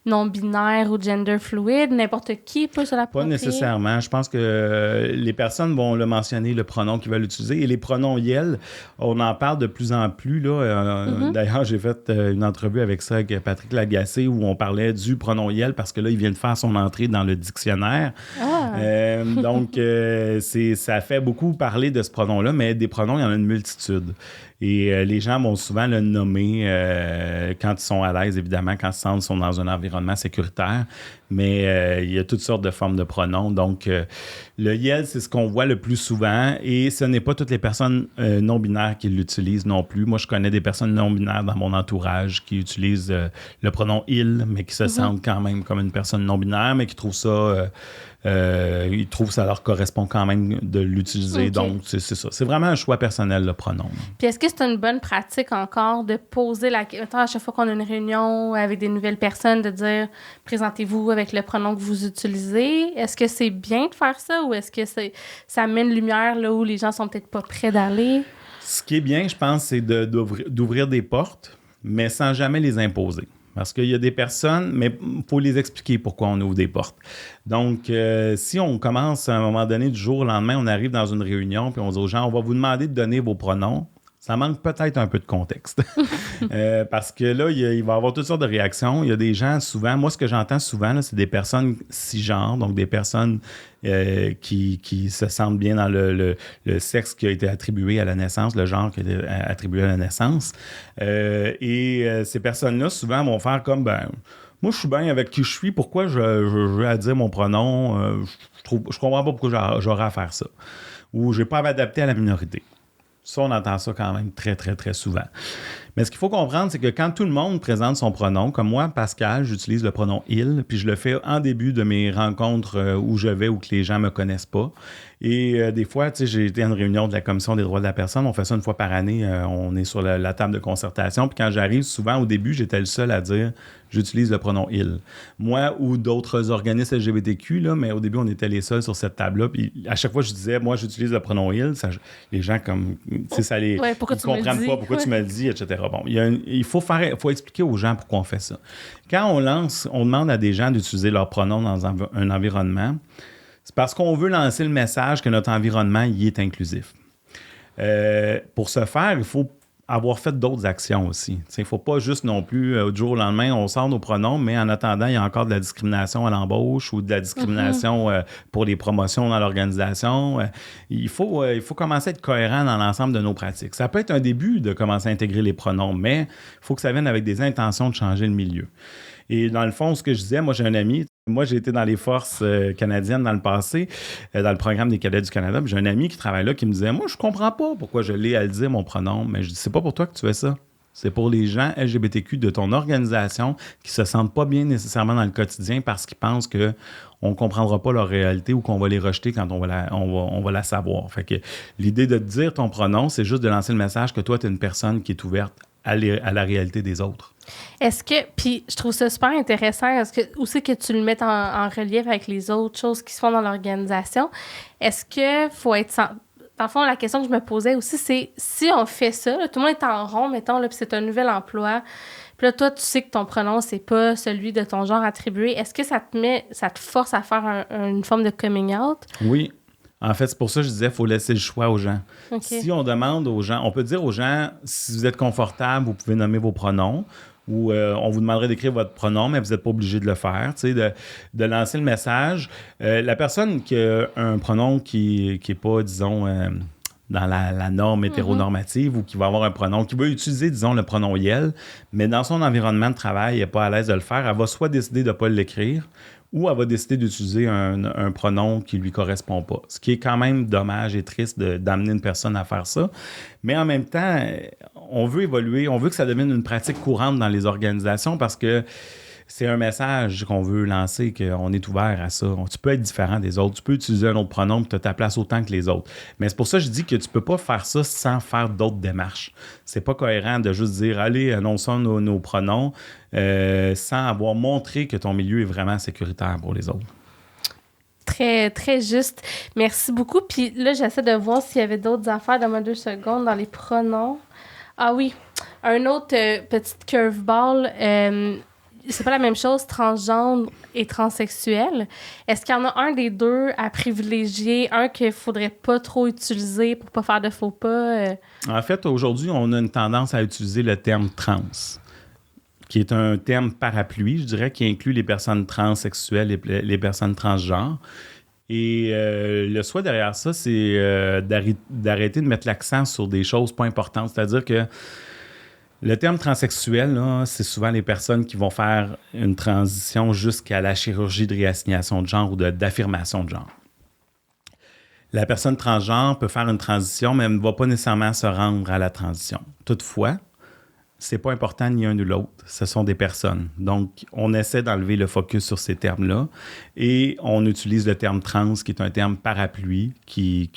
non-binaires ou gender fluid? N'importe qui peut se l'approprier?
Pas nécessairement. Je pense que les personnes vont le mentionner, le pronom qu'ils veulent utiliser. Et les pronoms « yel », on en parle de plus en plus. Là. D'ailleurs, j'ai fait une entrevue avec ça, avec Patrick Lagacé, où on parlait du pronom « yel » parce que là, il vient de faire son entrée dans le dictionnaire. Donc, ça fait beaucoup parler de ce pronom-là, mais des pronoms, il y en a une multitude. Et les gens vont souvent le nommer quand ils sont à l'aise, évidemment, quand ils sont dans un environnement sécuritaire. Mais il y a toutes sortes de formes de pronoms. Donc, le YEL, c'est ce qu'on voit le plus souvent. Et ce n'est pas toutes les personnes non-binaires qui l'utilisent non plus. Moi, je connais des personnes non-binaires dans mon entourage qui utilisent le pronom « il », mais qui se sentent quand même comme une personne non-binaire, mais qui trouvent ça... ils trouvent que ça leur correspond quand même de l'utiliser. Okay. Donc, c'est ça. C'est vraiment un choix personnel, le pronom.
Puis est-ce que c'est une bonne pratique encore de poser la question à chaque fois qu'on a une réunion avec des nouvelles personnes, de dire « Présentez-vous avec le pronom que vous utilisez ». Est-ce que c'est bien de faire ça ou est-ce que ça met une lumière là où les gens sont peut-être pas prêts d'aller?
Ce qui est bien, je pense, c'est d'ouvrir des portes, mais sans jamais les imposer. Parce qu'il y a des personnes, mais il faut les expliquer pourquoi on ouvre des portes. Donc, si on commence à un moment donné, du jour au lendemain, on arrive dans une réunion, puis on dit aux gens, on va vous demander de donner vos pronoms. Ça manque peut-être un peu de contexte. Parce que là, il va y avoir toutes sortes de réactions. Il y a des gens, souvent, moi, ce que j'entends souvent, là, c'est des personnes cisgenres, donc des personnes qui se sentent bien dans le sexe qui a été attribué à la naissance, le genre qui a été attribué à la naissance. Ces personnes-là, souvent, vont faire comme, moi, je suis bien avec qui je suis. Pourquoi je veux à dire mon pronom? Je comprends pas pourquoi j'aurais à faire ça. Ou j'ai pas à m'adapter à la minorité. Ça, on entend ça quand même très, très, très souvent. Mais ce qu'il faut comprendre, c'est que quand tout le monde présente son pronom, comme moi, Pascal, j'utilise le pronom « il », puis je le fais en début de mes rencontres où je vais ou que les gens me connaissent pas. Et des fois, tu sais, j'ai été à une réunion de la Commission des droits de la personne. On fait ça une fois par année. On est sur la table de concertation. Puis quand j'arrive, souvent, au début, j'étais le seul à dire « j'utilise le pronom « il ». Moi ou d'autres organismes LGBTQ, là, mais au début, on était les seuls sur cette table-là. Puis à chaque fois, je disais « moi, j'utilise le pronom « il ». Les gens, comme, tu sais, ça les... ils comprennent pas pourquoi tu me le dis, etc. Bon, il faut expliquer aux gens pourquoi on fait ça. Quand on demande à des gens d'utiliser leurs pronoms dans un environnement, c'est parce qu'on veut lancer le message que notre environnement y est inclusif. Pour ce faire, il faut avoir fait d'autres actions aussi. Il ne faut pas juste non plus, du jour au lendemain, on sort nos pronoms, mais en attendant, il y a encore de la discrimination à l'embauche ou de la discrimination pour les promotions dans l'organisation. Il faut commencer à être cohérent dans l'ensemble de nos pratiques. Ça peut être un début de commencer à intégrer les pronoms, mais il faut que ça vienne avec des intentions de changer le milieu. Et dans le fond, ce que je disais, moi, j'ai un ami, moi, j'ai été dans les forces canadiennes dans le passé, dans le programme des cadets du Canada, puis j'ai un ami qui travaille là qui me disait, moi, je comprends pas pourquoi je l'ai à le dire, mon pronom, mais je dis, c'est pas pour toi que tu fais ça. C'est pour les gens LGBTQ de ton organisation qui se sentent pas bien nécessairement dans le quotidien parce qu'ils pensent qu'on ne comprendra pas leur réalité ou qu'on va les rejeter quand on va la savoir. Fait que l'idée de te dire ton pronom, c'est juste de lancer le message que toi, tu es une personne qui est ouverte à la réalité des autres.
Est-ce que, puis je trouve ça super intéressant, est-ce que aussi que tu le mettes en relief avec les autres choses qui se font dans l'organisation, est-ce que faut être... Dans le fond, la question que je me posais aussi, c'est si on fait ça, là, tout le monde est en rond, mettons, là, puis c'est un nouvel emploi, Puis là, toi, tu sais que ton pronom, c'est pas celui de ton genre attribué. Est-ce que ça te force à faire une forme de coming out?
Oui. En fait, c'est pour ça que je disais qu'il faut laisser le choix aux gens.
Okay.
Si on demande aux gens, on peut dire aux gens, si vous êtes confortable, vous pouvez nommer vos pronoms, ou on vous demanderait d'écrire votre pronom, mais vous n'êtes pas obligé de le faire, de lancer le message. La personne qui a un pronom qui n'est pas, disons, dans la norme hétéronormative, ou qui va avoir un pronom, qui va utiliser, disons, le pronom « yel », mais dans son environnement de travail, elle n'est pas à l'aise de le faire, elle va soit décider de ne pas l'écrire, ou elle va décider d'utiliser un pronom qui ne lui correspond pas. Ce qui est quand même dommage et triste d'amener une personne à faire ça. Mais en même temps, on veut évoluer, on veut que ça devienne une pratique courante dans les organisations parce que c'est un message qu'on veut lancer, qu'on est ouvert à ça. Tu peux être différent des autres. Tu peux utiliser un autre pronom et tu as ta place autant que les autres. Mais c'est pour ça que je dis que tu peux pas faire ça sans faire d'autres démarches. C'est pas cohérent de juste dire « Allez, annonçons nos pronoms » sans avoir montré que ton milieu est vraiment sécuritaire pour les autres.
Très, très juste. Merci beaucoup. Puis là, j'essaie de voir s'il y avait d'autres affaires. Donne-moi 2 secondes dans les pronoms. Ah oui, un autre petite curveball. C'est pas la même chose, transgenre et transsexuel. Est-ce qu'il y en a un des deux à privilégier, un qu'il faudrait pas trop utiliser pour pas faire de faux pas?
En fait, aujourd'hui, on a une tendance à utiliser le terme « trans », qui est un terme parapluie, je dirais, qui inclut les personnes transsexuelles et les personnes transgenres. Et le souhait derrière ça, c'est d'arrêter de mettre l'accent sur des choses pas importantes. C'est-à-dire que le terme transsexuel, là, c'est souvent les personnes qui vont faire une transition jusqu'à la chirurgie de réassignation de genre ou d'affirmation de genre. La personne transgenre peut faire une transition, mais elle ne va pas nécessairement se rendre à la transition. Toutefois, c'est pas important ni un ni l'autre. Ce sont des personnes. Donc, on essaie d'enlever le focus sur ces termes-là et on utilise le terme trans, qui est un terme parapluie qui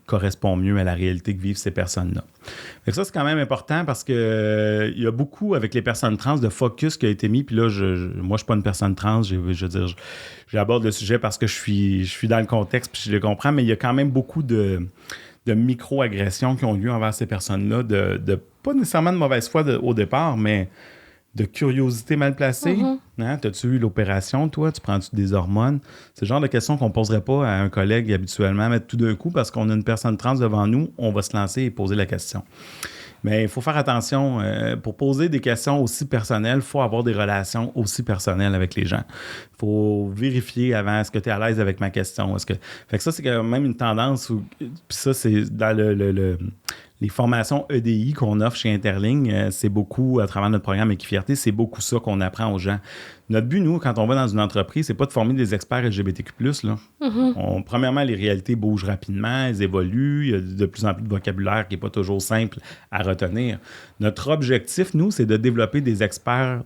correspond mieux à la réalité que vivent ces personnes-là. Donc ça, c'est quand même important parce que il y a beaucoup, avec les personnes trans, de focus qui a été mis. Puis là, moi, je ne suis pas une personne trans. J'aborde le sujet parce que je suis dans le contexte puis je le comprends, mais il y a quand même beaucoup de micro-agressions qui ont lieu envers ces personnes-là, de pas nécessairement de mauvaise foi au départ, mais de curiosité mal placée. Hein? T'as-tu eu l'opération, toi? Tu prends-tu des hormones? C'est le genre de questions qu'on ne poserait pas à un collègue habituellement, mais tout d'un coup, parce qu'on a une personne trans devant nous, on va se lancer et poser la question. Mais il faut faire attention. Pour poser des questions aussi personnelles, il faut avoir des relations aussi personnelles avec les gens. Il faut vérifier avant, est-ce que tu es à l'aise avec ma question? Fait que ça, c'est quand même une tendance. Puis ça, c'est dans les formations EDI qu'on offre chez Interligne. C'est beaucoup, à travers notre programme Équifierté, c'est beaucoup ça qu'on apprend aux gens. Notre but, nous, quand on va dans une entreprise, c'est pas de former des experts LGBTQ+. Là. Premièrement, les réalités bougent rapidement, elles évoluent, il y a de plus en plus de vocabulaire qui n'est pas toujours simple à retenir. Notre objectif, nous, c'est de développer des experts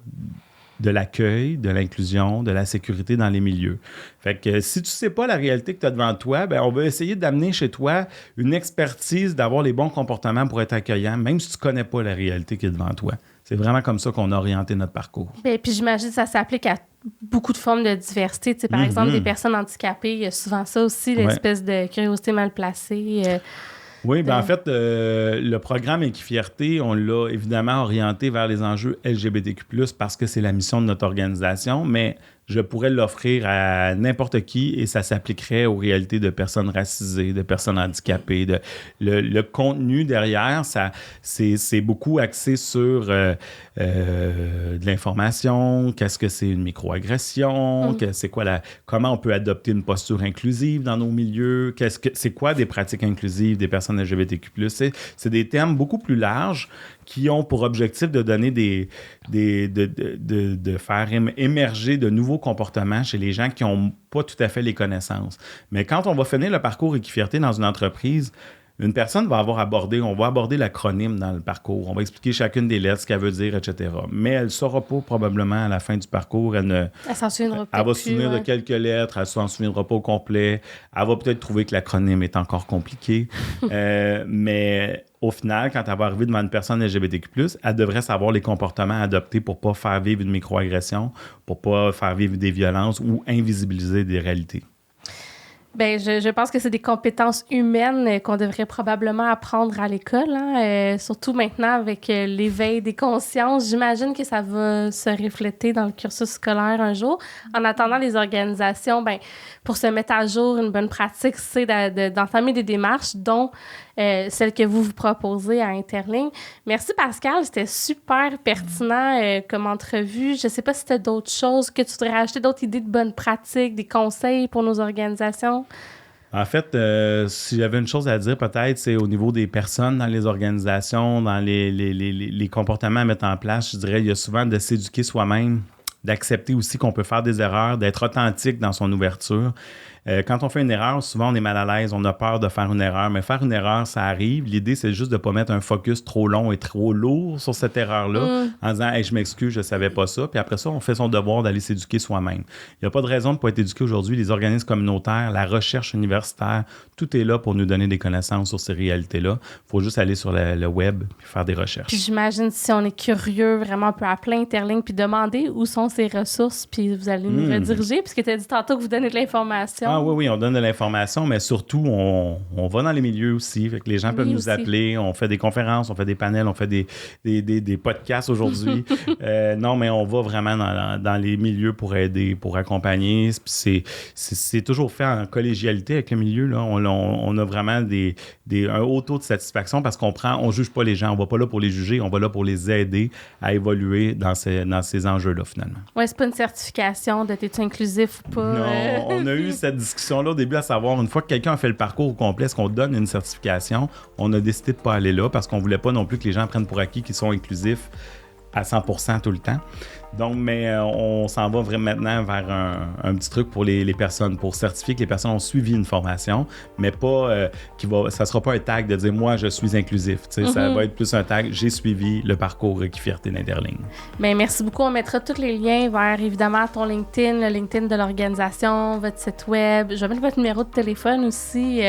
de l'accueil, de l'inclusion, de la sécurité dans les milieux. Fait que si tu ne sais pas la réalité que tu as devant toi, ben on va essayer d'amener chez toi une expertise, d'avoir les bons comportements pour être accueillant, même si tu ne connais pas la réalité qui est devant toi. C'est vraiment comme ça qu'on a orienté notre parcours.
Et puis j'imagine que ça s'applique à beaucoup de formes de diversité. Tu sais, par exemple, des personnes handicapées, il y a souvent ça aussi, l'espèce de curiosité mal placée.
Oui, bien en fait, le programme Équifierté, on l'a évidemment orienté vers les enjeux LGBTQ+, parce que c'est la mission de notre organisation, mais je pourrais l'offrir à n'importe qui et ça s'appliquerait aux réalités de personnes racisées, de personnes handicapées. Le contenu derrière, c'est beaucoup axé sur de l'information, qu'est-ce que c'est une microagression, comment on peut adopter une posture inclusive dans nos milieux, c'est quoi des pratiques inclusives des personnes LGBTQ+. C'est des termes beaucoup plus larges qui ont pour objectif de donner de faire émerger de nouveaux comportements chez les gens qui n'ont pas tout à fait les connaissances. Mais quand on va finir le parcours Équifierté dans une entreprise, une personne va aborder l'acronyme dans le parcours. On va expliquer chacune des lettres, ce qu'elle veut dire, etc. Mais elle ne saura pas probablement à la fin du parcours. Elle
s'en souviendra
elle va se souvenir de quelques lettres, elle ne s'en souviendra pas au complet. Elle va peut-être trouver que l'acronyme est encore compliqué. Mais au final, quand elle va arriver devant une personne LGBTQ+, elle devrait savoir les comportements à adopter pour ne pas faire vivre une microagression, pour ne pas faire vivre des violences ou invisibiliser des réalités.
Bien, je pense que c'est des compétences humaines qu'on devrait probablement apprendre à l'école, hein? Surtout maintenant avec l'éveil des consciences. J'imagine que ça va se refléter dans le cursus scolaire un jour. En attendant, les organisations, bien, pour se mettre à jour, une bonne pratique, c'est d'entamer des démarches, dont celle que vous proposez à Interligne. Merci Pascal, c'était super pertinent comme entrevue. Je ne sais pas si tu as d'autres choses que tu voudrais rajouter, d'autres idées de bonnes pratiques, des conseils pour nos organisations.
En fait, si j'avais une chose à dire, peut-être, c'est au niveau des personnes dans les organisations, dans les comportements à mettre en place, je dirais, il y a souvent de s'éduquer soi-même, d'accepter aussi qu'on peut faire des erreurs, d'être authentique dans son ouverture. Quand on fait une erreur, souvent on est mal à l'aise, on a peur de faire une erreur, mais faire une erreur, ça arrive. L'idée, c'est juste de ne pas mettre un focus trop long et trop lourd sur cette erreur-là en disant hey, « je m'excuse, je ne savais pas ça ». Puis après ça, on fait son devoir d'aller s'éduquer soi-même. Il n'y a pas de raison de ne pas être éduqué aujourd'hui. Les organismes communautaires, la recherche universitaire, tout est là pour nous donner des connaissances sur ces réalités-là. Il faut juste aller sur le web et faire des recherches.
Puis j'imagine, si on est curieux, vraiment, on peut appeler Interligne puis demander où sont ces ressources, puis vous allez nous rediriger, puisque tu as dit tantôt que vous donnez de l'information.
Ah oui, on donne de l'information, mais surtout, on va dans les milieux aussi. Fait que les gens peuvent nous appeler. On fait des conférences, on fait des panels, on fait des podcasts aujourd'hui. Non, mais on va vraiment dans les milieux pour aider, pour accompagner. Puis c'est toujours fait en collégialité avec le milieu. Là. On a vraiment un haut taux de satisfaction parce on juge pas les gens. On va pas là pour les juger, on va là pour les aider à évoluer dans ces enjeux-là, finalement.
Oui, c'est pas une certification de t'es-tu inclusif ou pas.
Non, on a eu cette discussion-là au début à savoir, une fois que quelqu'un a fait le parcours au complet, est-ce qu'on donne une certification? On a décidé de ne pas aller là parce qu'on ne voulait pas non plus que les gens prennent pour acquis qu'ils sont inclusifs à 100% tout le temps. Donc, mais on s'en va vraiment maintenant vers un petit truc pour les personnes, pour certifier que les personnes ont suivi une formation, mais pas ça sera pas un tag de dire « moi, je suis inclusif ». Ça va être plus un tag « j'ai suivi le parcours Équifierté d'Interligne ».
Bien, merci beaucoup. On mettra tous les liens vers, évidemment, ton LinkedIn, le LinkedIn de l'organisation, votre site web. Je vais mettre votre numéro de téléphone aussi,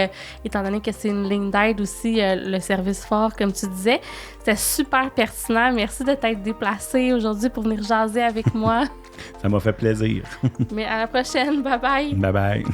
étant donné que c'est une ligne d'aide aussi, le service fort, comme tu disais. C'était super pertinent. Merci de t'être déplacé aujourd'hui pour venir jaser avec moi.
Ça m'a fait plaisir.
Mais à la prochaine. Bye bye.
Bye bye.